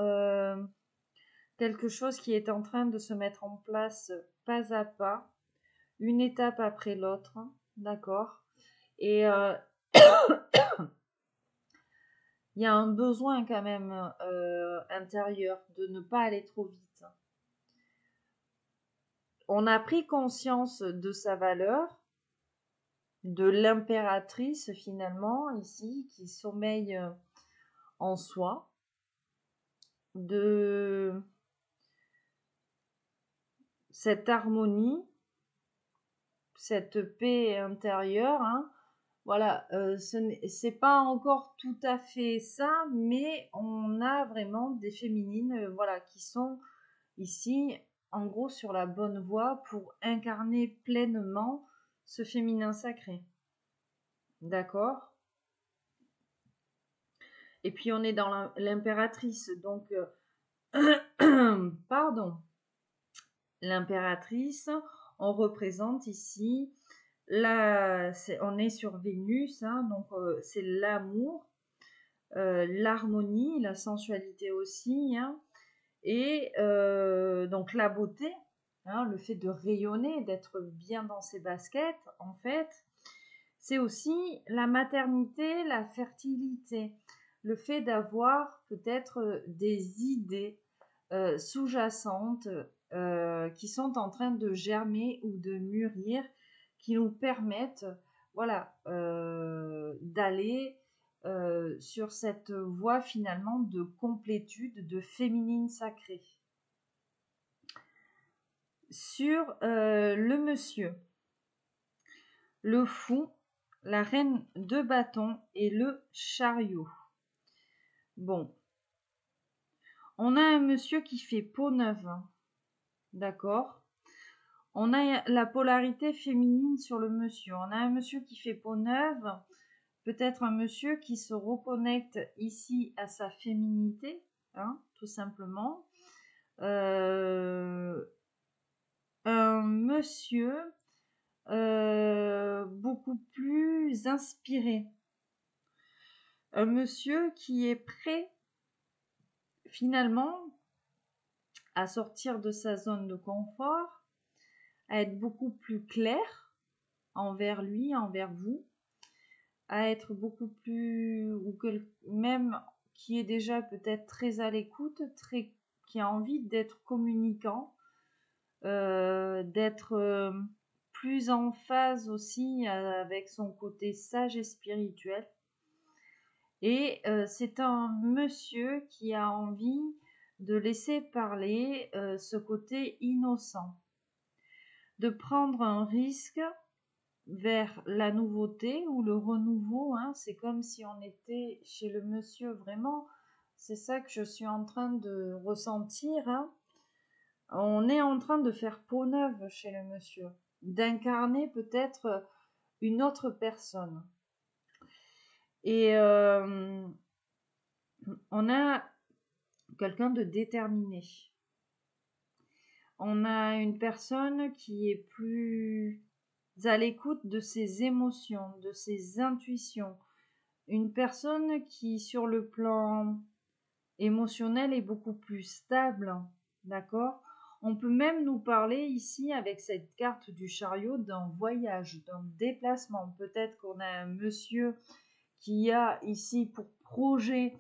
quelque chose qui est en train de se mettre en place pas à pas, une étape après l'autre, hein, d'accord. Et il y a un besoin quand même intérieur de ne pas aller trop vite. On a pris conscience de sa valeur, de l'impératrice finalement ici qui sommeille en soi, de cette harmonie, cette paix intérieure. Hein. Voilà, c'est pas encore tout à fait ça, mais on a vraiment des féminines voilà, qui sont ici en gros sur la bonne voie pour incarner pleinement ce féminin sacré. D'accord? Et puis on est dans l'impératrice, donc pardon. L'impératrice, on représente ici on est sur Vénus, hein, donc c'est l'amour, l'harmonie, la sensualité aussi, hein, et donc la beauté, hein, le fait de rayonner, d'être bien dans ses baskets, en fait, c'est aussi la maternité, la fertilité, le fait d'avoir peut-être des idées sous-jacentes qui sont en train de germer ou de mûrir, qui nous permettent voilà, d'aller sur cette voie finalement de complétude, de féminine sacrée. Sur le monsieur. le fou, la reine de bâton et le chariot. Bon, on a un monsieur qui fait peau neuve, d'accord? On a la polarité féminine sur le monsieur. On a un monsieur qui fait peau neuve, peut-être un monsieur qui se reconnecte ici à sa féminité, hein, tout simplement. Un monsieur beaucoup plus inspiré. Un monsieur qui est prêt finalement à sortir de sa zone de confort, à être beaucoup plus clair envers lui, envers vous, à être beaucoup plus, ou que même qui est déjà peut-être très à l'écoute, qui a envie d'être communicant, d'être plus en phase aussi avec son côté sage et spirituel. Et c'est un monsieur qui a envie de laisser parler ce côté innocent, de prendre un risque vers la nouveauté ou le renouveau, hein. C'est comme si on était chez le monsieur vraiment, c'est ça que je suis en train de ressentir, hein. On est en train de faire peau neuve chez le monsieur, d'incarner peut-être une autre personne. Et on a quelqu'un de déterminé. On a une personne qui est plus à l'écoute de ses émotions, de ses intuitions. Une personne qui, sur le plan émotionnel, est beaucoup plus stable, d'accord? On peut même nous parler ici, avec cette carte du chariot, d'un voyage, d'un déplacement. Peut-être qu'on a un monsieur qui a ici pour projet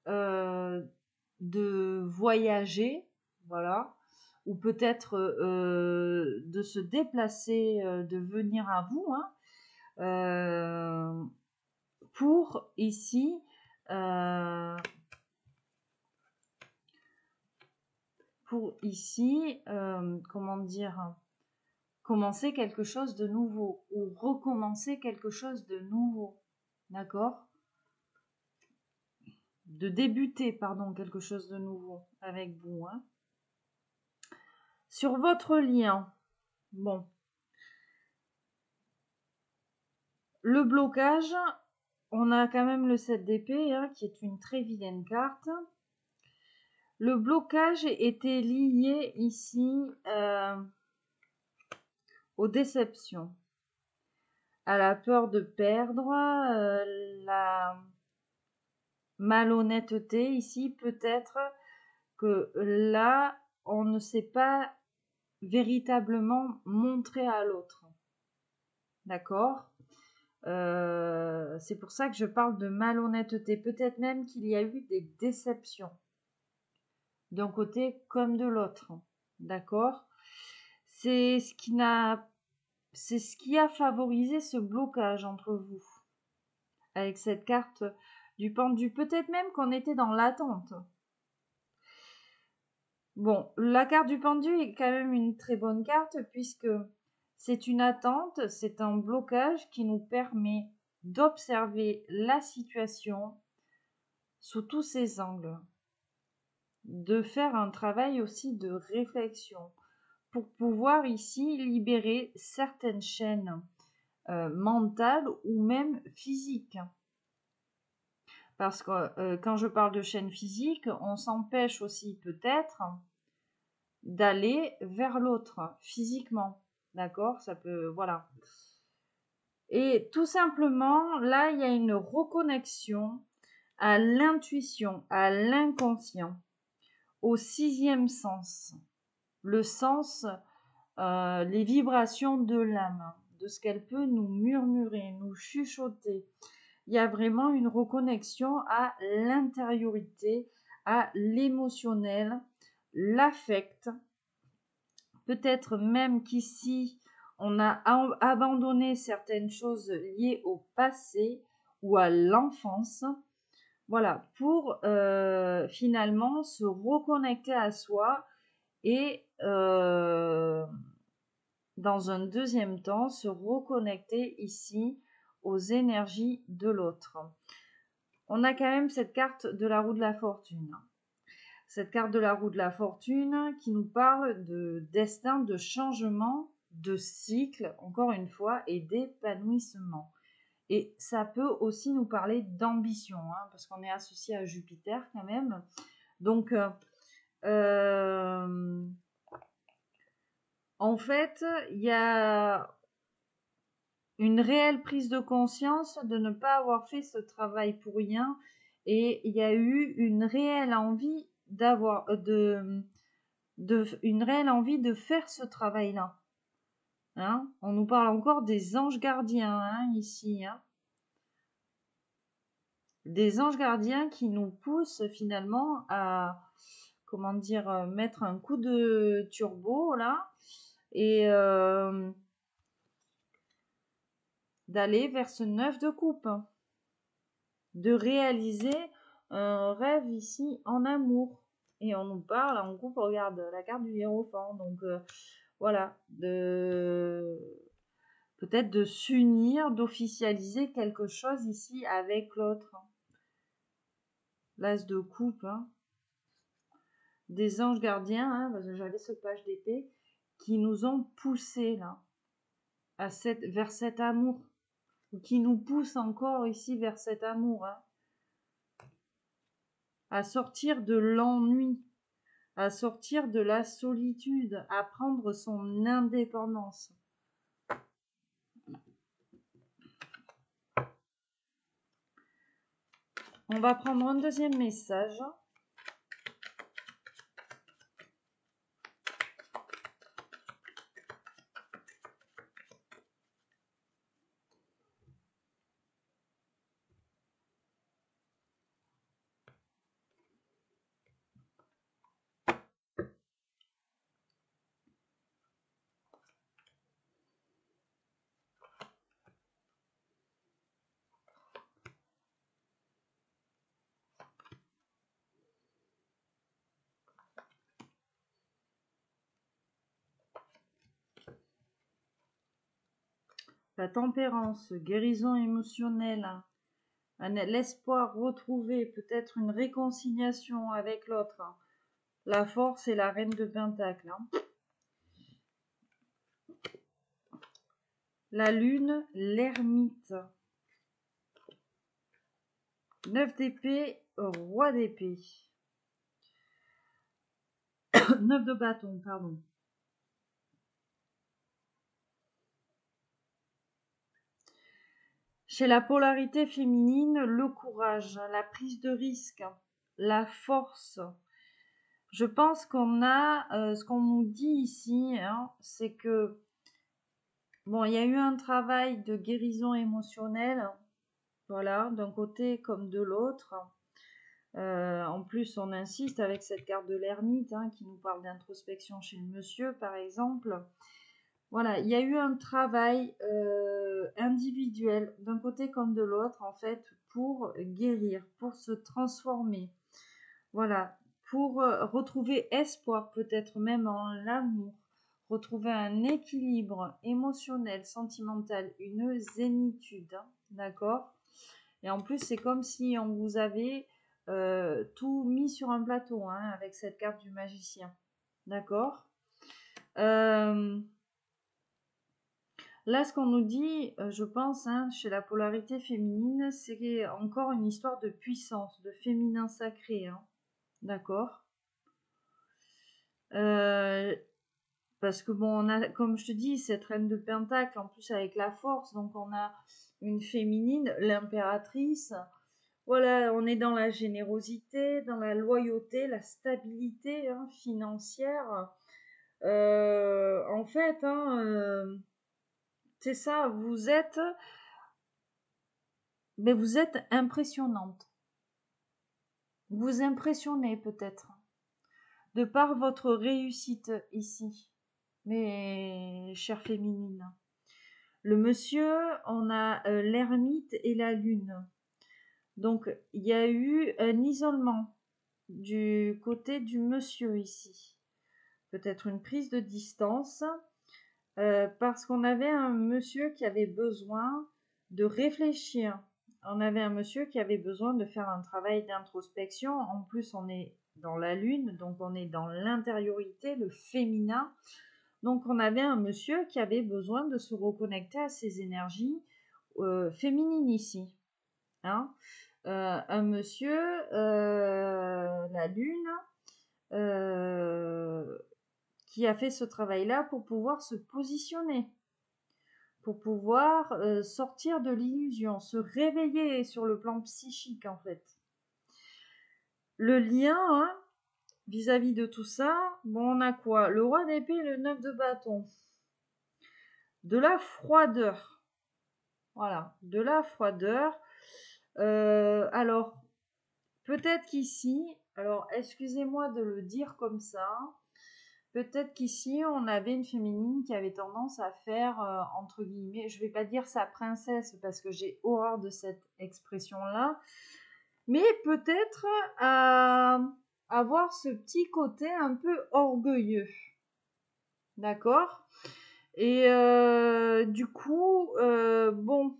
de voyager, voilà, ou peut-être de se déplacer, de venir à vous, hein, pour ici comment dire, commencer quelque chose de nouveau ou recommencer quelque chose de nouveau, d'accord? De débuter, pardon, quelque chose de nouveau avec vous, hein. Sur votre lien, bon, le blocage, on a quand même le 7 d'épée, hein, qui est une très vilaine carte. Le blocage était lié ici aux déceptions, à la peur de perdre, la malhonnêteté ici, peut-être que là, on ne s'est pas véritablement montré à l'autre. D'accord? C'est pour ça que je parle de malhonnêteté. Peut-être même qu'il y a eu des déceptions d'un côté comme de l'autre. D'accord? C'est ce qui a favorisé ce blocage entre vous. Avec cette carte du pendu. Peut-être même qu'on était dans l'attente. Bon, la carte du pendu est quand même une très bonne carte puisque c'est une attente, c'est un blocage qui nous permet d'observer la situation sous tous ses angles, de faire un travail aussi de réflexion pour pouvoir ici libérer certaines chaînes mentales ou même physiques. Parce que quand je parle de chaîne physique, on s'empêche aussi peut-être d'aller vers l'autre physiquement. D'accord? Ça peut, voilà. Et tout simplement, là, il y a une reconnexion à l'intuition, à l'inconscient, au sixième sens. Le sens, les vibrations de l'âme, de ce qu'elle peut nous murmurer, nous chuchoter. Il y a vraiment une reconnexion à l'intériorité, à l'émotionnel, l'affect. Peut-être même qu'ici, on a abandonné certaines choses liées au passé ou à l'enfance. Voilà, pour finalement se reconnecter à soi et dans un deuxième temps, se reconnecter ici aux énergies de l'autre. On a quand même cette carte de la roue de la fortune. Cette carte de la roue de la fortune qui nous parle de destin, de changement, de cycle, encore une fois, et d'épanouissement. Et ça peut aussi nous parler d'ambition, hein, parce qu'on est associé à Jupiter quand même. Donc, en fait, il y a une réelle prise de conscience de ne pas avoir fait ce travail pour rien, et il y a eu une réelle envie une réelle envie de faire ce travail-là. Hein, on nous parle encore des anges gardiens, hein, ici. Hein. Des anges gardiens qui nous poussent finalement à, comment dire, mettre un coup de turbo là et d'aller vers ce 9 de coupe, de réaliser un rêve ici en amour. Et on nous parle en couple, regarde la carte du hiérophant, donc voilà, peut-être de s'unir, d'officialiser quelque chose ici avec l'autre. L'as de coupe, hein. Des anges gardiens, hein, parce que j'avais ce page d'épée, qui nous ont poussés là, vers cet amour, ou qui nous poussent encore ici vers cet amour, hein, à sortir de l'ennui, à sortir de la solitude, à prendre son indépendance. On va prendre un deuxième message. La tempérance, guérison émotionnelle, l'espoir retrouvé, peut-être une réconciliation avec l'autre, la force et la reine de Pentacle. La lune, l'ermite. 9 d'épée, roi d'épée. 9 de bâton, pardon. Chez la polarité féminine, le courage, la prise de risque, la force. Je pense qu'on a, ce qu'on nous dit ici, hein, c'est que, bon, il y a eu un travail de guérison émotionnelle, voilà, d'un côté comme de l'autre. En plus, on insiste avec cette carte de l'ermite, hein, qui nous parle d'introspection chez le monsieur, par exemple. Voilà, il y a eu un travail individuel d'un côté comme de l'autre, en fait, pour guérir, pour se transformer. Voilà, pour retrouver espoir, peut-être même en l'amour, retrouver un équilibre émotionnel, sentimental, une zénitude, hein, d'accord? Et en plus, c'est comme si on vous avait tout mis sur un plateau, hein, avec cette carte du magicien, d'accord? Là, ce qu'on nous dit, je pense, hein, chez la polarité féminine, c'est encore une histoire de puissance, de féminin sacré, hein, d'accord? Parce que bon, on a, comme je te dis, cette reine de Pentacle, en plus avec la force, donc on a une féminine, l'impératrice. Voilà, on est dans la générosité, dans la loyauté, la stabilité, hein, financière. En fait, hein, c'est ça, vous êtes impressionnante. Vous impressionnez peut-être de par votre réussite ici, mes chères féminines. Le monsieur, on a l'ermite et la lune. Donc, il y a eu un isolement du côté du monsieur ici. Peut-être une prise de distance. parce qu'on avait un monsieur qui avait besoin de réfléchir. On avait un monsieur qui avait besoin de faire un travail d'introspection. En plus, on est dans la lune, donc on est dans l'intériorité, le féminin. Donc on avait un monsieur qui avait besoin de se reconnecter à ses énergies féminines ici. Hein. Un monsieur, la lune, qui a fait ce travail-là pour pouvoir se positionner, pour pouvoir sortir de l'illusion, se réveiller sur le plan psychique en fait. Le lien, hein, vis-à-vis de tout ça, bon, on a quoi? Le roi d'épée et le 9 de bâton. De la froideur. Voilà, de la froideur. Alors, peut-être qu'ici, alors excusez-moi de le dire comme ça, peut-être qu'ici, on avait une féminine qui avait tendance à faire, entre guillemets, je vais pas dire sa princesse parce que j'ai horreur de cette expression-là, mais peut-être à avoir ce petit côté un peu orgueilleux. D'accord? Et du coup, bon,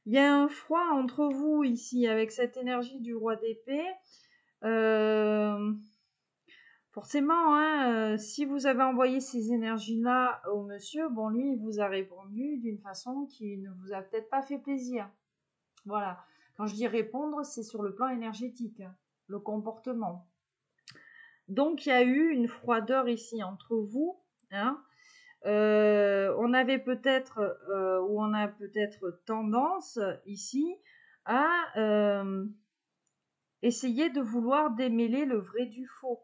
il y a un froid entre vous ici avec cette énergie du roi d'épée. Forcément, hein, si vous avez envoyé ces énergies-là au monsieur, bon, lui, il vous a répondu d'une façon qui ne vous a peut-être pas fait plaisir. Voilà. Quand je dis répondre, c'est sur le plan énergétique, hein, le comportement. Donc, il y a eu une froideur ici entre vous. Hein. On avait peut-être, ou on a peut-être tendance ici à essayer de vouloir démêler le vrai du faux.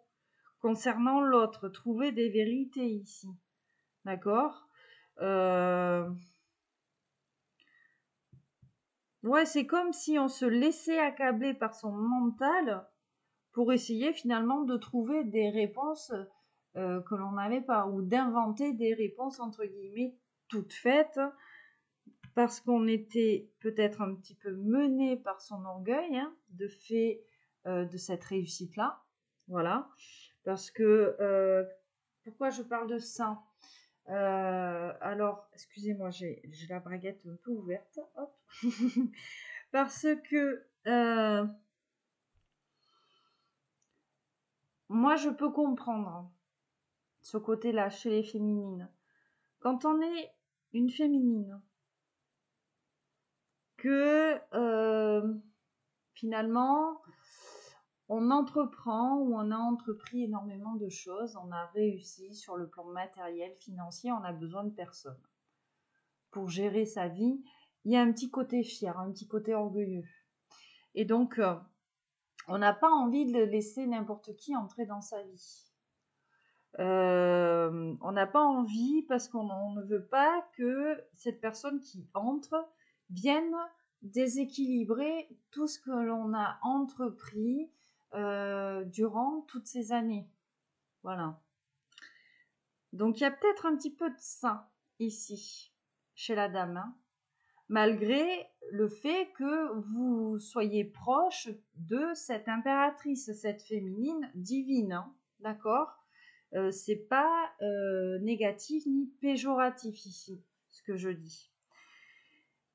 Concernant l'autre, trouver des vérités ici. D'accord? Ouais, c'est comme si on se laissait accabler par son mental pour essayer finalement de trouver des réponses que l'on n'avait pas, ou d'inventer des réponses entre guillemets toutes faites, parce qu'on était peut-être un petit peu mené par son orgueil, hein, de fait de cette réussite-là. Voilà. Parce que pourquoi je parle de ça? Alors, excusez-moi, j'ai la braguette un peu ouverte. Hop. Parce que moi, je peux comprendre ce côté-là chez les féminines. Quand on est une féminine, que finalement, on entreprend ou on a entrepris énormément de choses, on a réussi sur le plan matériel, financier, on a besoin de personne pour gérer sa vie. Il y a un petit côté fier, un petit côté orgueilleux. Et donc, on n'a pas envie de laisser n'importe qui entrer dans sa vie. On n'a pas envie parce qu'on ne veut pas que cette personne qui entre vienne déséquilibrer tout ce que l'on a entrepris durant toutes ces années. Voilà. Donc il y a peut-être un petit peu de ça ici, chez la dame, hein, malgré le fait que vous soyez proche de cette impératrice, cette féminine divine, hein, d'accord? C'est pas négatif ni péjoratif ici, ce que je dis.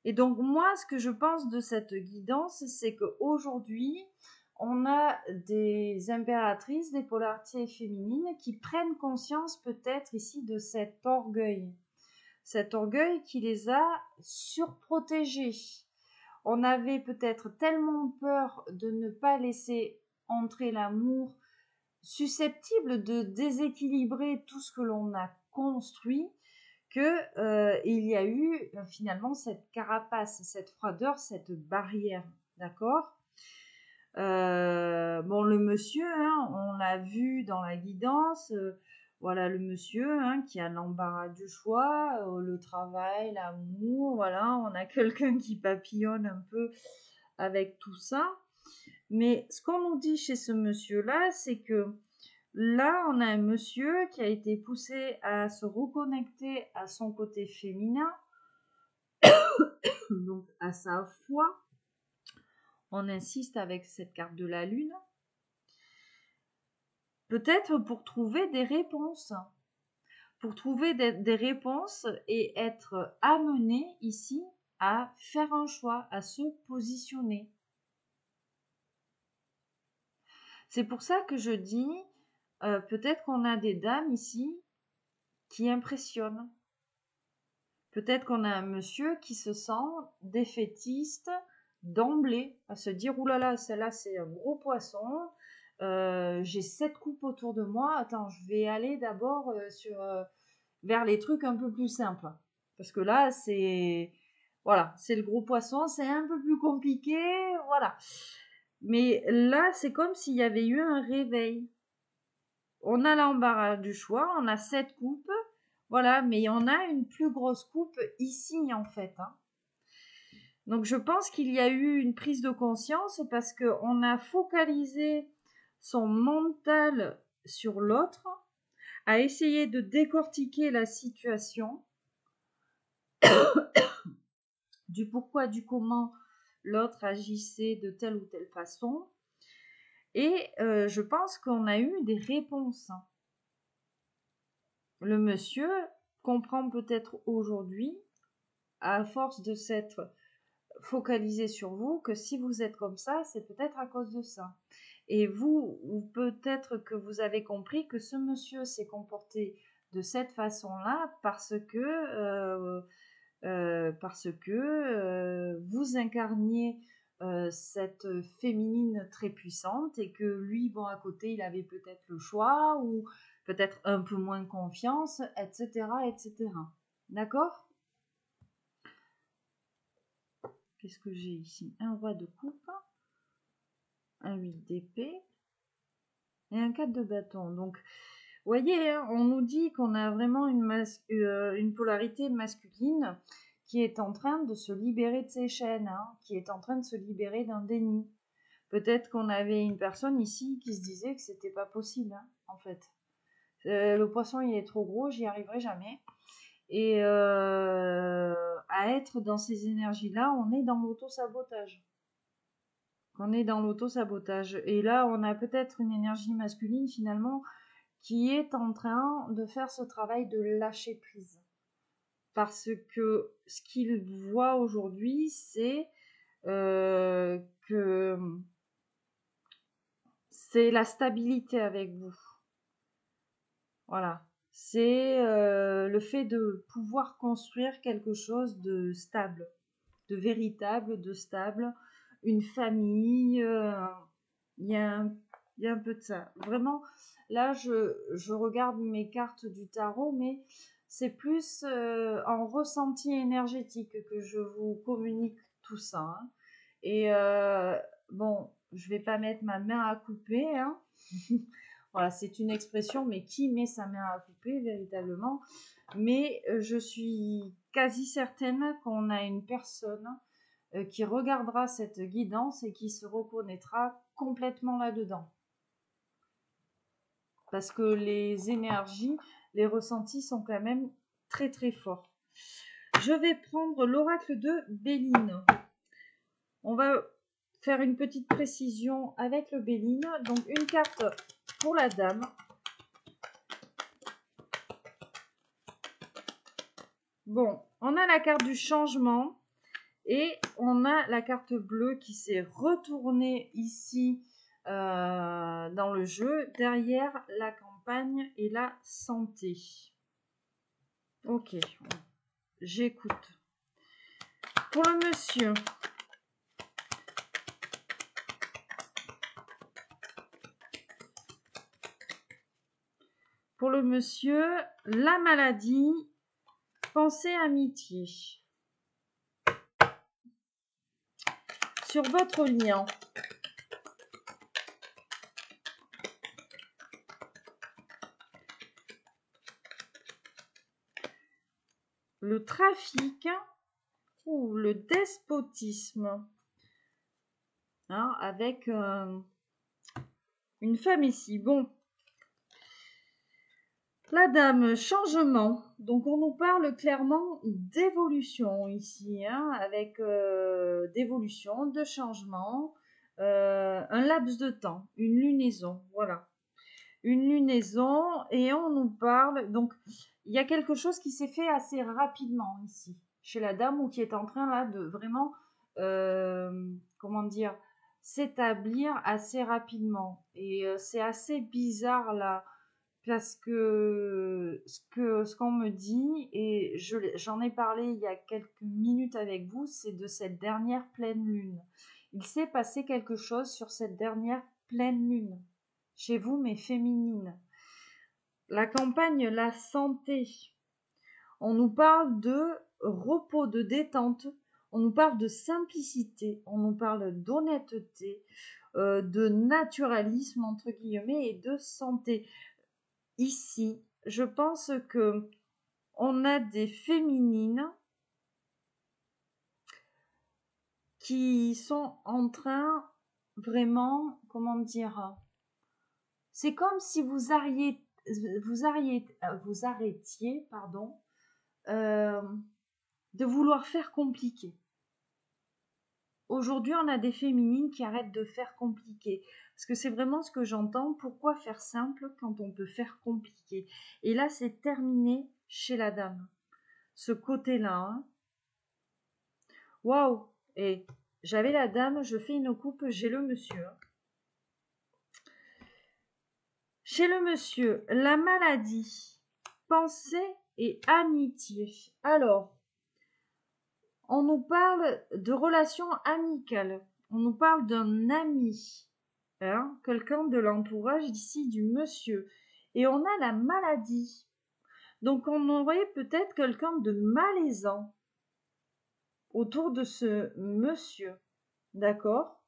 Et donc moi, ce que je pense de cette guidance, c'est qu'aujourd'hui, on a des impératrices, des polarités féminines qui prennent conscience peut-être ici de cet orgueil qui les a surprotégées. On avait peut-être tellement peur de ne pas laisser entrer l'amour, susceptible de déséquilibrer tout ce que l'on a construit, que il y a eu finalement cette carapace, cette froideur, cette barrière, d'accord? Bon, le monsieur, hein, on l'a vu dans la guidance, voilà le monsieur, hein, qui a l'embarras du choix, le travail, l'amour, voilà, on a quelqu'un qui papillonne un peu avec tout ça. Mais ce qu'on nous dit chez ce monsieur-là, c'est que là, on a un monsieur qui a été poussé à se reconnecter à son côté féminin, donc à sa foi. On insiste avec cette carte de la lune. Peut-être pour trouver des réponses, pour trouver des réponses et être amené ici à faire un choix, à se positionner. C'est pour ça que je dis, peut-être qu'on a des dames ici qui impressionnent. Peut-être qu'on a un monsieur qui se sent défaitiste d'emblée, à se dire « Ouh là là, celle-là c'est un gros poisson, j'ai 7 coupes autour de moi, attends, je vais aller d'abord vers les trucs un peu plus simples. » Parce que là, voilà, c'est le gros poisson, c'est un peu plus compliqué, voilà. Mais là, c'est comme s'il y avait eu un réveil. On a l'embarras du choix, on a 7 coupes, voilà, mais on a une plus grosse coupe ici en fait. Hein. Donc je pense qu'il y a eu une prise de conscience parce qu'on a focalisé son mental sur l'autre, a essayé de décortiquer la situation, du pourquoi, du comment l'autre agissait de telle ou telle façon. Et je pense qu'on a eu des réponses. Le monsieur comprend peut-être aujourd'hui, à force de s'être focalisé sur vous, que si vous êtes comme ça, c'est peut-être à cause de ça. Et vous, ou peut-être que vous avez compris que ce monsieur s'est comporté de cette façon-là parce que vous incarniez cette féminine très puissante et que lui, bon, à côté, il avait peut-être le choix ou peut-être un peu moins confiance, etc., etc. D'accord ? Qu'est-ce que j'ai ici? Un roi de coupe, un 8 d'épée et un 4 de bâton. Donc, vous voyez, hein, on nous dit qu'on a vraiment une polarité masculine qui est en train de se libérer de ses chaînes, hein, qui est en train de se libérer d'un déni. Peut-être qu'on avait une personne ici qui se disait que c'était pas possible, hein, en fait. Le poisson, il est trop gros, j'y arriverai jamais. Et à être dans ces énergies-là, on est dans l'auto-sabotage. On est dans l'auto-sabotage. Et là, on a peut-être une énergie masculine, finalement, qui est en train de faire ce travail de lâcher prise. Parce que ce qu'il voit aujourd'hui, c'est que c'est la stabilité avec vous. Voilà. C'est le fait de pouvoir construire quelque chose de stable, de véritable, de stable, une famille. Il y a un peu de ça. Vraiment, là, je regarde mes cartes du tarot, mais c'est plus en ressenti énergétique que je vous communique tout ça. Hein. Et bon, je vais pas mettre ma main à couper. Hein. Voilà, c'est une expression, mais qui met sa main à couper véritablement? Mais je suis quasi certaine qu'on a une personne qui regardera cette guidance et qui se reconnaîtra complètement là-dedans. Parce que les énergies, les ressentis sont quand même très très forts. Je vais prendre l'oracle de Béline. On va faire une petite précision avec le Béline. Donc une carte pour la dame. Bon, on a la carte du changement et on a la carte bleue qui s'est retournée ici dans le jeu, derrière la campagne et la santé. Ok, j'écoute. Pour le monsieur, la maladie, pensée amitié. Sur votre lien, le trafic ou le despotisme, hein, avec une femme ici. Bon, la dame, changement. Donc on nous parle clairement d'évolution ici, hein, avec d'évolution, de changement, un laps de temps, une lunaison, voilà. une lunaison et on nous parle. Donc, il y a quelque chose qui s'est fait assez rapidement ici, chez la dame, ou qui est en train là de vraiment, comment dire, s'établir assez rapidement. Et c'est assez bizarre là, parce que ce qu'on me dit, et j'en ai parlé il y a quelques minutes avec vous, c'est de cette dernière pleine lune. Il s'est passé quelque chose sur cette dernière pleine lune, chez vous, mais féminine. La campagne, la santé. On nous parle de repos, de détente. On nous parle de simplicité. On nous parle d'honnêteté, de naturalisme, entre guillemets, et de santé. Ici, je pense que on a des féminines qui sont en train vraiment, comment dire, c'est comme si vous arrêtiez, pardon, de vouloir faire compliqué. Aujourd'hui, on a des féminines qui arrêtent de faire compliqué. Parce que c'est vraiment ce que j'entends. Pourquoi faire simple quand on peut faire compliqué? Et là, c'est terminé chez la dame. Ce côté-là. Hein. Waouh! Et j'avais la dame, je fais une coupe, j'ai le monsieur. Chez le monsieur, la maladie, pensée et amitié. Alors, on nous parle de relations amicales. On nous parle d'un ami, hein, quelqu'un de l'entourage ici du monsieur. Et on a la maladie. Donc on aurait peut-être quelqu'un de malaisant autour de ce monsieur. D'accord?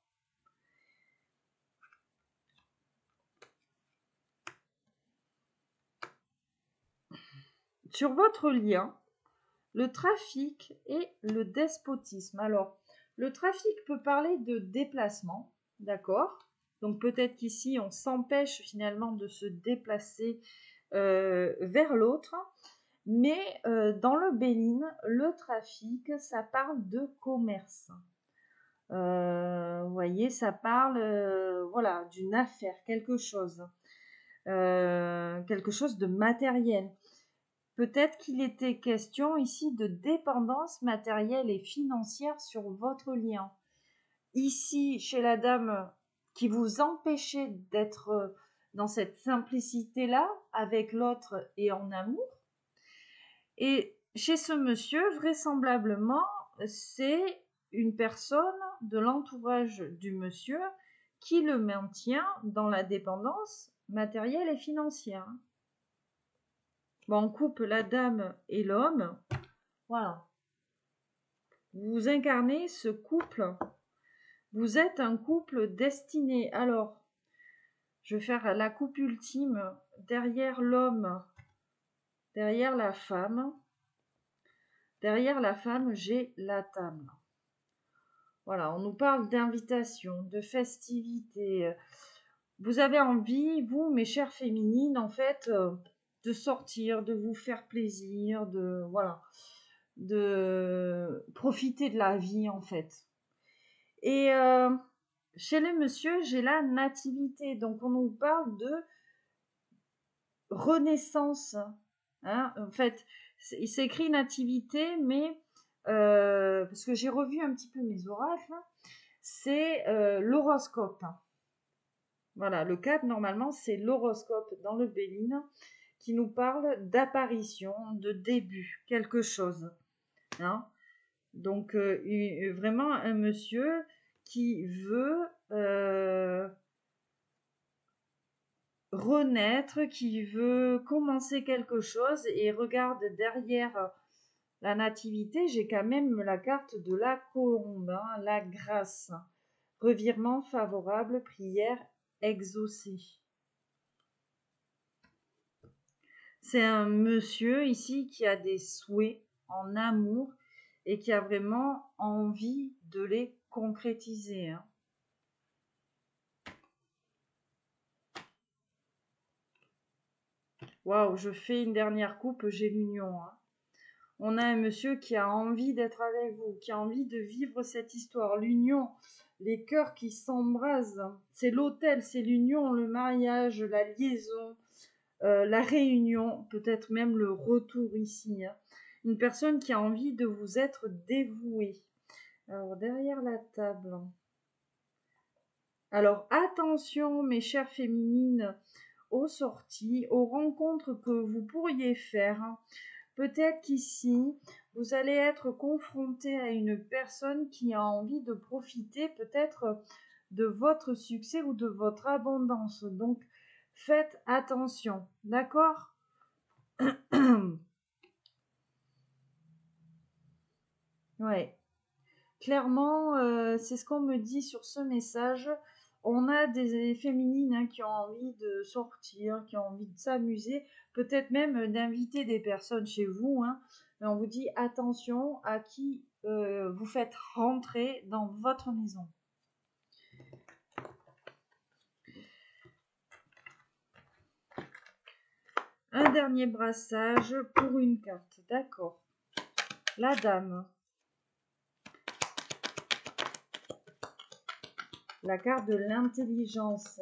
Sur votre lien, le trafic et le despotisme. Alors, le trafic peut parler de déplacement, d'accord? Donc peut-être qu'ici, on s'empêche finalement de se déplacer vers l'autre. Mais dans le Béline, le trafic, ça parle de commerce. Vous voyez, ça parle voilà, d'une affaire, quelque chose de matériel. Peut-être qu'il était question ici de dépendance matérielle et financière sur votre lien. Ici, chez la dame qui vous empêchait d'être dans cette simplicité-là avec l'autre et en amour. Et chez ce monsieur, vraisemblablement, c'est une personne de l'entourage du monsieur qui le maintient dans la dépendance matérielle et financière. Bon, on coupe la dame et l'homme. Voilà. Vous incarnez ce couple. Vous êtes un couple destiné. Alors, je vais faire la coupe ultime derrière l'homme, derrière la femme. Derrière la femme, j'ai la table. Voilà, on nous parle d'invitation, de festivité. Vous avez envie, vous, mes chères féminines, en fait, de sortir, de vous faire plaisir, de profiter de la vie, en fait. Et chez les messieurs, j'ai la nativité. Donc, on nous parle de renaissance. Hein. En fait, il s'écrit nativité, mais parce que j'ai revu un petit peu mes oracles, c'est l'horoscope. Voilà, le 4, normalement, c'est l'horoscope dans le Béline qui nous parle d'apparition, de début, quelque chose. Hein. Donc, vraiment un monsieur qui veut renaître, qui veut commencer quelque chose et regarde derrière la nativité, j'ai quand même la carte de la colombe, hein, la grâce, revirement favorable, prière exaucée. C'est un monsieur ici qui a des souhaits en amour et qui a vraiment envie de les concrétiser. Hein. Waouh, je fais une dernière coupe, j'ai l'union. Hein. On a un monsieur qui a envie d'être avec vous, qui a envie de vivre cette histoire, l'union, les cœurs qui s'embrasent. C'est l'autel, c'est l'union, le mariage, la liaison, la réunion, peut-être même le retour ici. Hein. Une personne qui a envie de vous être dévouée. Alors, derrière la table. Alors, attention, mes chères féminines, aux sorties, aux rencontres que vous pourriez faire. Peut-être qu'ici, vous allez être confronté à une personne qui a envie de profiter peut-être de votre succès ou de votre abondance. Donc, faites attention, d'accord? Ouais. Clairement, c'est ce qu'on me dit sur ce message. On a des féminines hein, qui ont envie de sortir, qui ont envie de s'amuser, peut-être même d'inviter des personnes chez vous. Hein. Mais on vous dit attention à qui vous faites rentrer dans votre maison. Un dernier brassage pour une carte, d'accord. La dame. La carte de l'intelligence.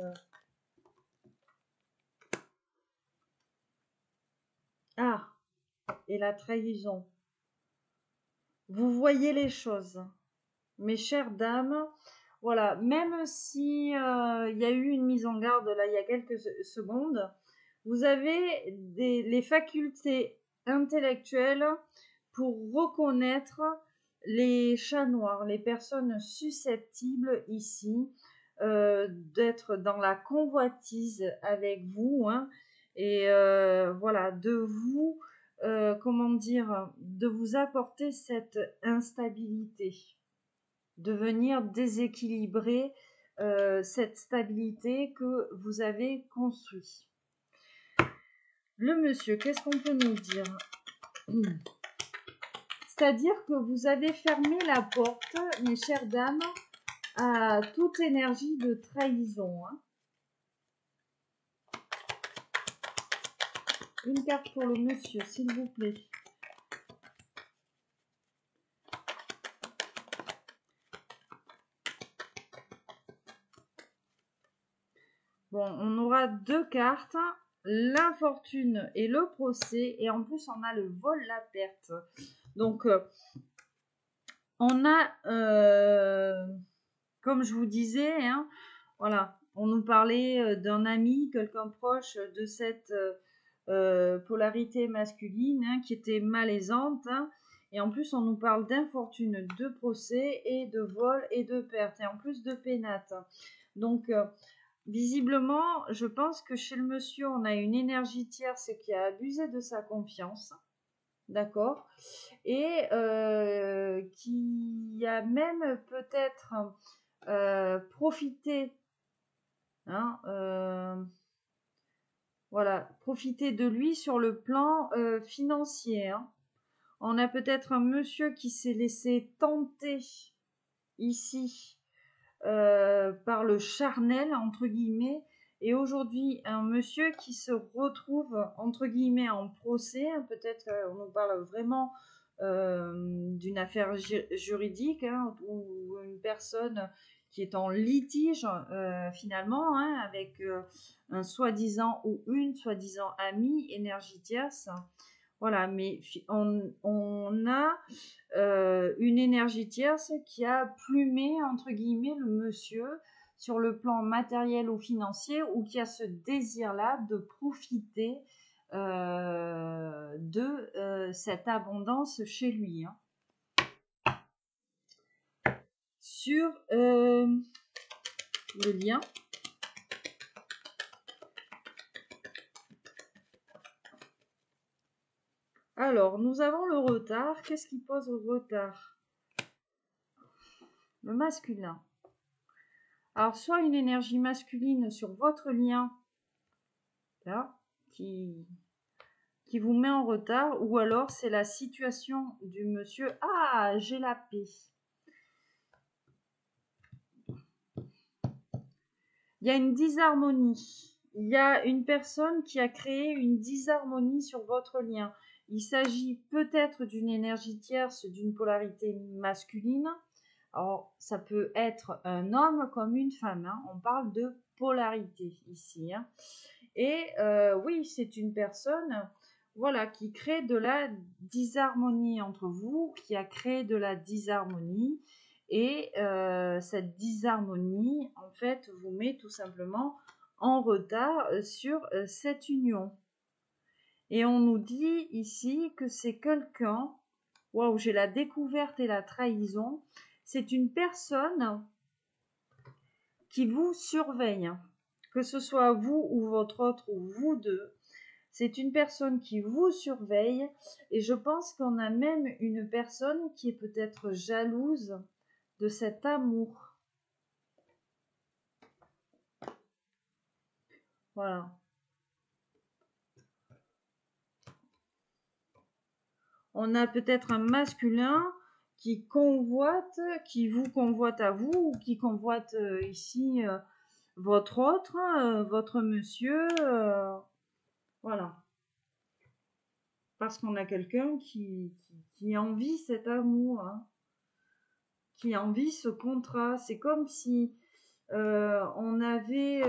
Ah, et la trahison. Vous voyez les choses, mes chères dames. Voilà, même si y a eu une mise en garde là il y a quelques secondes, vous avez les facultés intellectuelles pour reconnaître les chats noirs, les personnes susceptibles ici d'être dans la convoitise avec vous, hein, et voilà, de vous, comment dire, de vous apporter cette instabilité, de venir déséquilibrer cette stabilité que vous avez construite. Le monsieur, qu'est-ce qu'on peut nous dire? C'est-à-dire que vous avez fermé la porte, mes chères dames, à toute énergie de trahison. Hein. Une carte pour le monsieur, s'il vous plaît. Bon, on aura deux cartes, l'infortune et le procès, et en plus on a le vol, la perte. Donc, on a, comme je vous disais, hein, voilà, on nous parlait d'un ami, quelqu'un proche de cette polarité masculine hein, qui était malaisante. Hein, et en plus, on nous parle d'infortune, de procès et de vol et de perte, et en plus de pénate. Donc, visiblement, je pense que chez le monsieur, on a une énergie tierce qui a abusé de sa confiance. D'accord, et qui a même peut-être profité, hein, voilà, profité de lui sur le plan financier. Hein. On a peut-être un monsieur qui s'est laissé tenter ici par le charnel, entre guillemets, et aujourd'hui un monsieur qui se retrouve, entre guillemets, en procès, hein, peut-être on nous parle vraiment d'une affaire juridique, hein, ou une personne qui est en litige finalement, hein, avec un soi-disant ou une soi-disant amie, énergie tierce. Voilà, mais on a une énergie tierce qui a plumé, entre guillemets, le monsieur sur le plan matériel ou financier, ou qui a ce désir-là de profiter de cette abondance chez lui. Hein. Sur le lien. Alors, nous avons le retard. Qu'est-ce qui pose le retard? Le masculin. Alors, soit une énergie masculine sur votre lien, là, qui vous met en retard, ou alors c'est la situation du monsieur. Ah, j'ai la paix. Il y a une disharmonie. Il y a une personne qui a créé une disharmonie sur votre lien. Il s'agit peut-être d'une énergie tierce, d'une polarité masculine. Alors, ça peut être un homme comme une femme, hein. On parle de polarité ici, hein. Et oui, c'est une personne, voilà, qui crée de la disharmonie entre vous, qui a créé de la disharmonie. Et cette disharmonie, en fait, vous met tout simplement en retard sur cette union. Et on nous dit ici que c'est quelqu'un, waouh, j'ai la découverte et la trahison, c'est une personne qui vous surveille, que ce soit vous ou votre autre ou vous deux. C'est une personne qui vous surveille et je pense qu'on a même une personne qui est peut-être jalouse de cet amour. Voilà. On a peut-être un masculin qui convoite, qui vous convoite à vous, ou qui convoite ici votre autre, votre monsieur, voilà. Parce qu'on a quelqu'un qui envie cet amour, hein, qui envie ce contrat. C'est comme si on avait...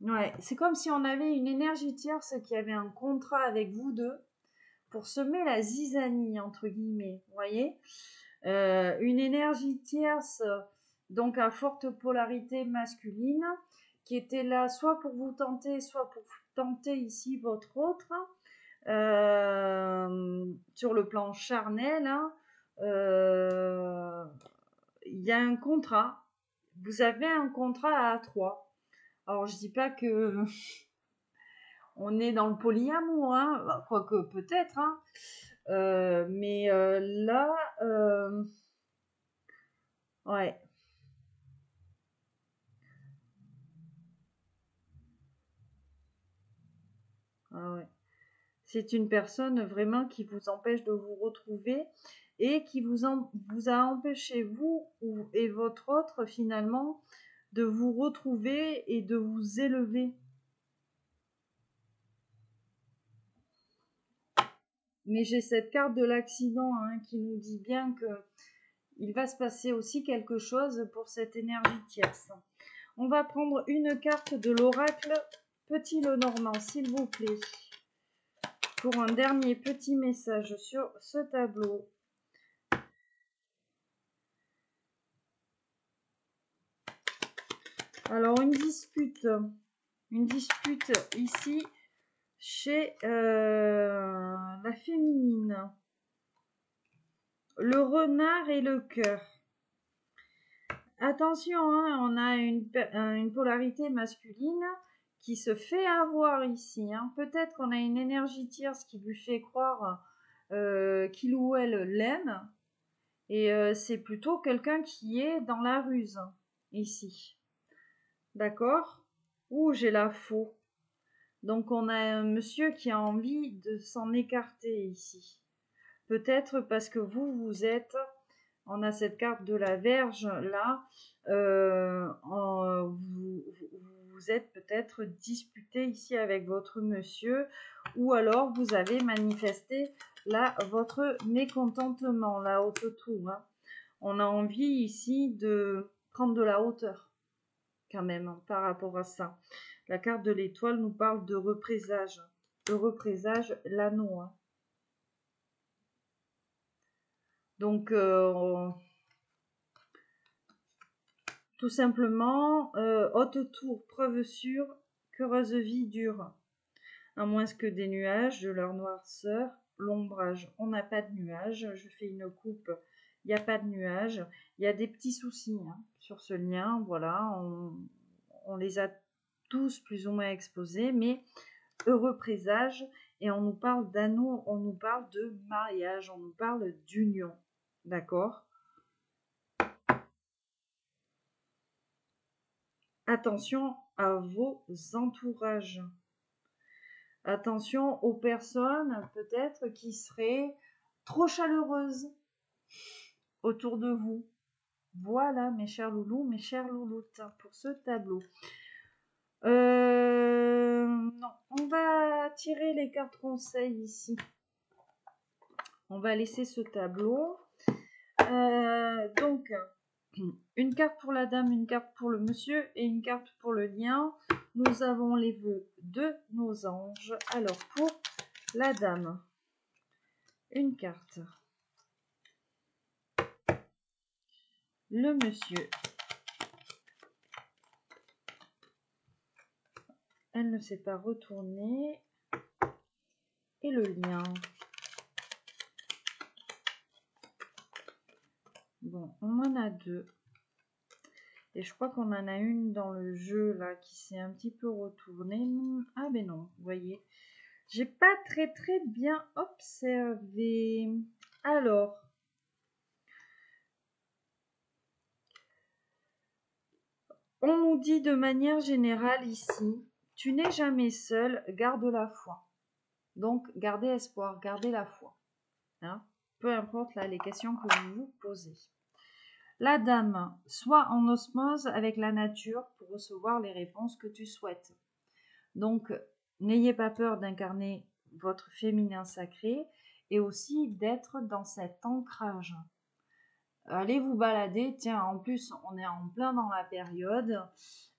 ouais, c'est comme si on avait une énergie tierce qui avait un contrat avec vous deux pour semer la zizanie, entre guillemets, vous voyez, une énergie tierce, donc à forte polarité masculine, qui était là soit pour vous tenter, soit pour tenter ici votre autre, sur le plan charnel, hein, il y a un contrat, vous avez un contrat à trois. Alors je dis pas que on est dans le polyamour, hein, quoique peut-être, hein, mais là, ouais. Ah ouais. C'est une personne vraiment qui vous empêche de vous retrouver et qui vous a empêché, vous et votre autre, finalement, de vous retrouver et de vous élever. Mais j'ai cette carte de l'accident, hein, qui nous dit bien que il va se passer aussi quelque chose pour cette énergie tierce. On va prendre une carte de l'oracle Petit Lenormand, s'il vous plaît, pour un dernier petit message sur ce tableau. Alors, une dispute ici chez la féminine. Le renard et le cœur. Attention, hein, on a une polarité masculine qui se fait avoir ici, hein. Peut-être qu'on a une énergie tierce qui lui fait croire qu'il ou elle l'aime. Et c'est plutôt quelqu'un qui est dans la ruse, ici. D'accord? Ouh, j'ai la faux. Donc on a un monsieur qui a envie de s'en écarter ici. Peut-être parce que vous êtes... On a cette carte de la Vierge là. Vous êtes peut-être disputé ici avec votre monsieur. Ou alors vous avez manifesté là votre mécontentement, la haute tour, hein. On a envie ici de prendre de la hauteur, quand même, hein, par rapport à ça. La carte de l'étoile nous parle de représage. Le représage, l'anneau, hein. Donc, tout simplement, haute tour, preuve sûre, qu'heureuse vie dure. À moins que des nuages, de leur noirceur, l'ombrage. On n'a pas de nuages. Je fais une coupe. Il n'y a pas de nuages. Il y a des petits soucis, hein, sur ce lien. Voilà, on les a tous plus ou moins exposés, mais heureux présage. Et on nous parle d'anneau, on nous parle de mariage, on nous parle d'union. D'accord? Attention à vos entourages. Attention aux personnes peut-être qui seraient trop chaleureuses autour de vous. Voilà, mes chers loulous, mes chères louloutes, pour ce tableau. Non, on va tirer les cartes conseils ici. On va laisser ce tableau. Donc, une carte pour la dame, une carte pour le monsieur et une carte pour le lien. Nous avons les vœux de nos anges. Alors, pour la dame, une carte. Le monsieur. Elle ne s'est pas retournée. Et le lien. Bon, on en a deux. Et je crois qu'on en a une dans le jeu là qui s'est un petit peu retournée. Ah ben non, vous voyez. J'ai pas très bien observé. Alors, on nous dit de manière générale ici, tu n'es jamais seul, garde la foi. Donc, gardez espoir, gardez la foi. Hein, peu importe là les questions que vous vous posez. La dame, sois en osmose avec la nature pour recevoir les réponses que tu souhaites. Donc, n'ayez pas peur d'incarner votre féminin sacré et aussi d'être dans cet ancrage. Allez vous balader. Tiens, en plus, on est en plein dans la période.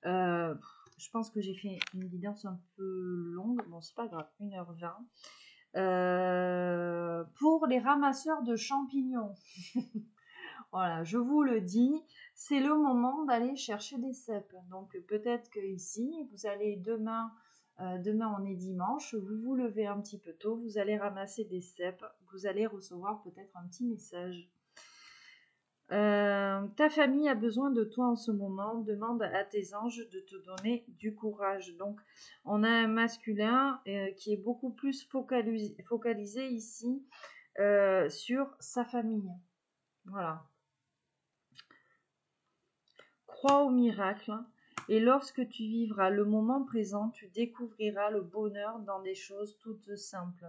Je pense que j'ai fait une guidance un peu longue. Bon, c'est pas grave, 1h20. Pour les ramasseurs de champignons. Voilà, je vous le dis, c'est le moment d'aller chercher des cèpes. Donc peut-être que ici, vous allez demain on est dimanche, vous vous levez un petit peu tôt, vous allez ramasser des cèpes, vous allez recevoir peut-être un petit message. Ta famille a besoin de toi en ce moment, demande à tes anges de te donner du courage. Donc on a un masculin qui est beaucoup plus focalisé ici sur sa famille. Voilà. Crois au miracle et lorsque tu vivras le moment présent, tu découvriras le bonheur dans des choses toutes simples.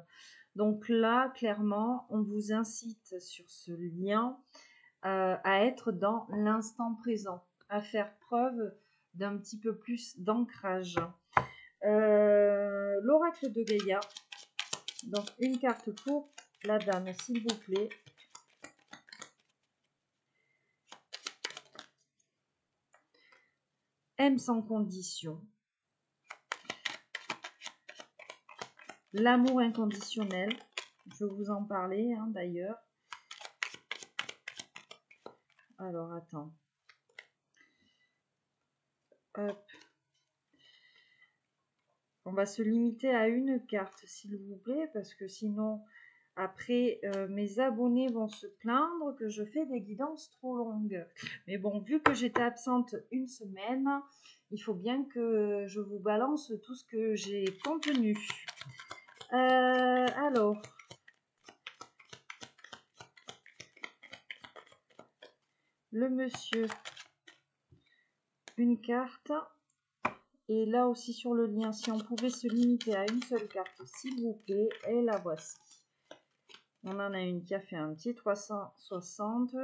Donc là, clairement, on vous incite sur ce lien à être dans l'instant présent, à faire preuve d'un petit peu plus d'ancrage. L'oracle de Gaïa, donc une carte pour la dame, s'il vous plaît. Aime sans condition. L'amour inconditionnel. Je vous en parlais d'ailleurs. Alors, attends. Hop. On va se limiter à une carte, s'il vous plaît, parce que sinon, après, mes abonnés vont se plaindre que je fais des guidances trop longues. Mais bon, vu que j'étais absente une semaine, il faut bien que je vous balance tout ce que j'ai contenu. Alors, le monsieur, une carte. Et là aussi sur le lien, si on pouvait se limiter à une seule carte, s'il vous plaît, et la voici. On en a une qui a fait un petit 360,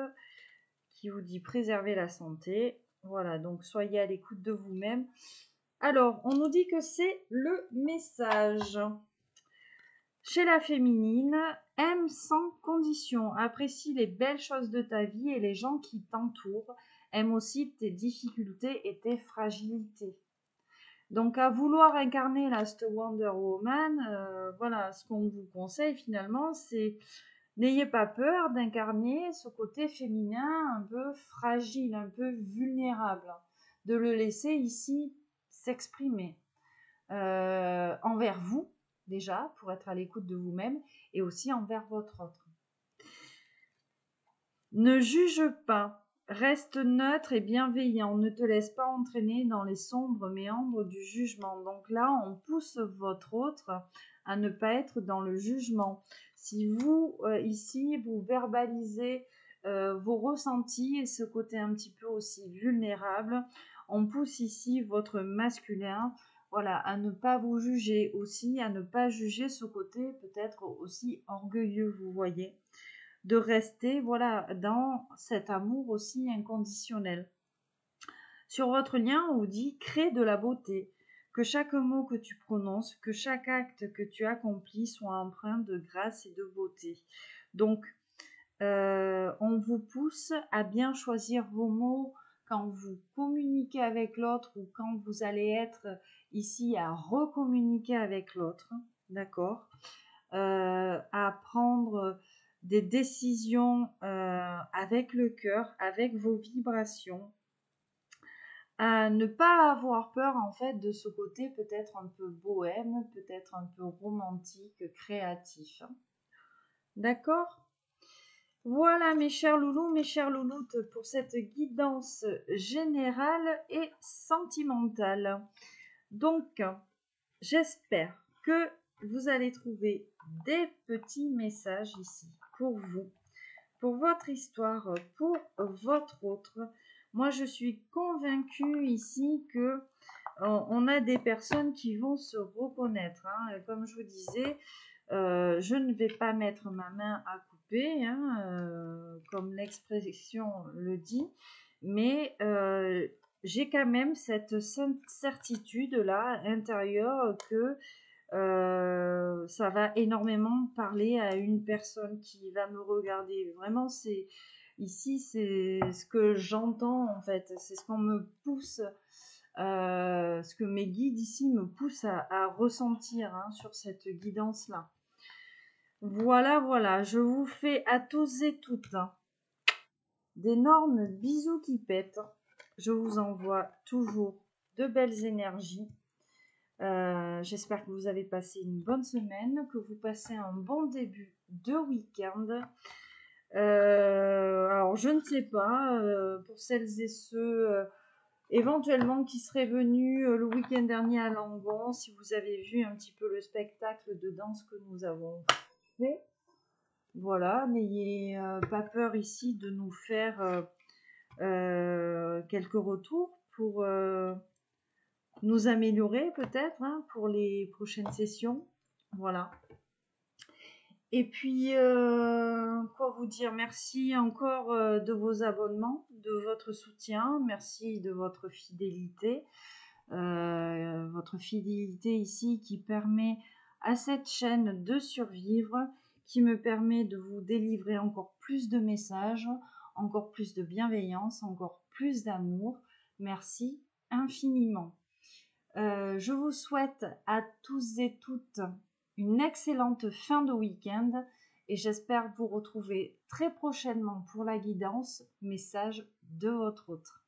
qui vous dit préserver la santé. Voilà, donc soyez à l'écoute de vous-même. Alors, on nous dit que c'est le message. Chez la féminine, aime sans condition, apprécie les belles choses de ta vie et les gens qui t'entourent. Aime aussi tes difficultés et tes fragilités. Donc, à vouloir incarner la Wonder Woman, voilà, ce qu'on vous conseille finalement, c'est n'ayez pas peur d'incarner ce côté féminin un peu fragile, un peu vulnérable, de le laisser ici s'exprimer envers vous, déjà, pour être à l'écoute de vous-même, et aussi envers votre autre. Ne juge pas. Reste neutre et bienveillant, ne te laisse pas entraîner dans les sombres méandres du jugement. Donc là, on pousse votre autre à ne pas être dans le jugement. Si vous, ici, vous verbalisez vos ressentis et ce côté un petit peu aussi vulnérable, on pousse ici votre masculin, voilà, à ne pas vous juger aussi, à ne pas juger ce côté peut-être aussi orgueilleux, vous voyez, de rester voilà dans cet amour aussi inconditionnel. Sur votre lien, on vous dit crée de la beauté. Que chaque mot que tu prononces, que chaque acte que tu accomplis soit empreint de grâce et de beauté. Donc, on vous pousse à bien choisir vos mots quand vous communiquez avec l'autre ou quand vous allez être ici à recommuniquer avec l'autre, d'accord, à prendre des décisions avec le cœur, avec vos vibrations, à ne pas avoir peur en fait de ce côté peut-être un peu bohème, peut-être un peu romantique, créatif. D'accord? Voilà mes chers loulous, mes chères louloutes pour cette guidance générale et sentimentale. Donc, j'espère que vous allez trouver des petits messages ici pour vous, pour votre histoire, pour votre autre. Moi, je suis convaincue ici que on a des personnes qui vont se reconnaître. Hein. Comme je vous disais, je ne vais pas mettre ma main à couper, hein, comme l'expression le dit, mais j'ai quand même cette certitude-là intérieure que ça va énormément parler à une personne qui va me regarder. Vraiment, c'est ici, c'est ce que j'entends en fait, c'est ce qu'on me pousse, ce que mes guides ici me poussent à ressentir hein, sur cette guidance-là. Voilà, voilà, je vous fais à tous et toutes d'énormes bisous qui pètent. Je vous envoie toujours de belles énergies. J'espère que vous avez passé une bonne semaine, que vous passez un bon début de week-end. Alors, je ne sais pas, pour celles et ceux éventuellement qui seraient venus le week-end dernier à Langon, si vous avez vu un petit peu le spectacle de danse que nous avons fait. Voilà, n'ayez pas peur ici de nous faire quelques retours pour nous améliorer peut-être hein, pour les prochaines sessions. Voilà. Et puis, quoi vous dire, merci encore de vos abonnements, de votre soutien, merci de votre fidélité ici qui permet à cette chaîne de survivre, qui me permet de vous délivrer encore plus de messages, encore plus de bienveillance, encore plus d'amour. Merci infiniment. Je vous souhaite à tous et toutes une excellente fin de week-end et j'espère vous retrouver très prochainement pour la guidance message de votre autre.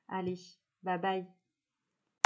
Allez, bye bye.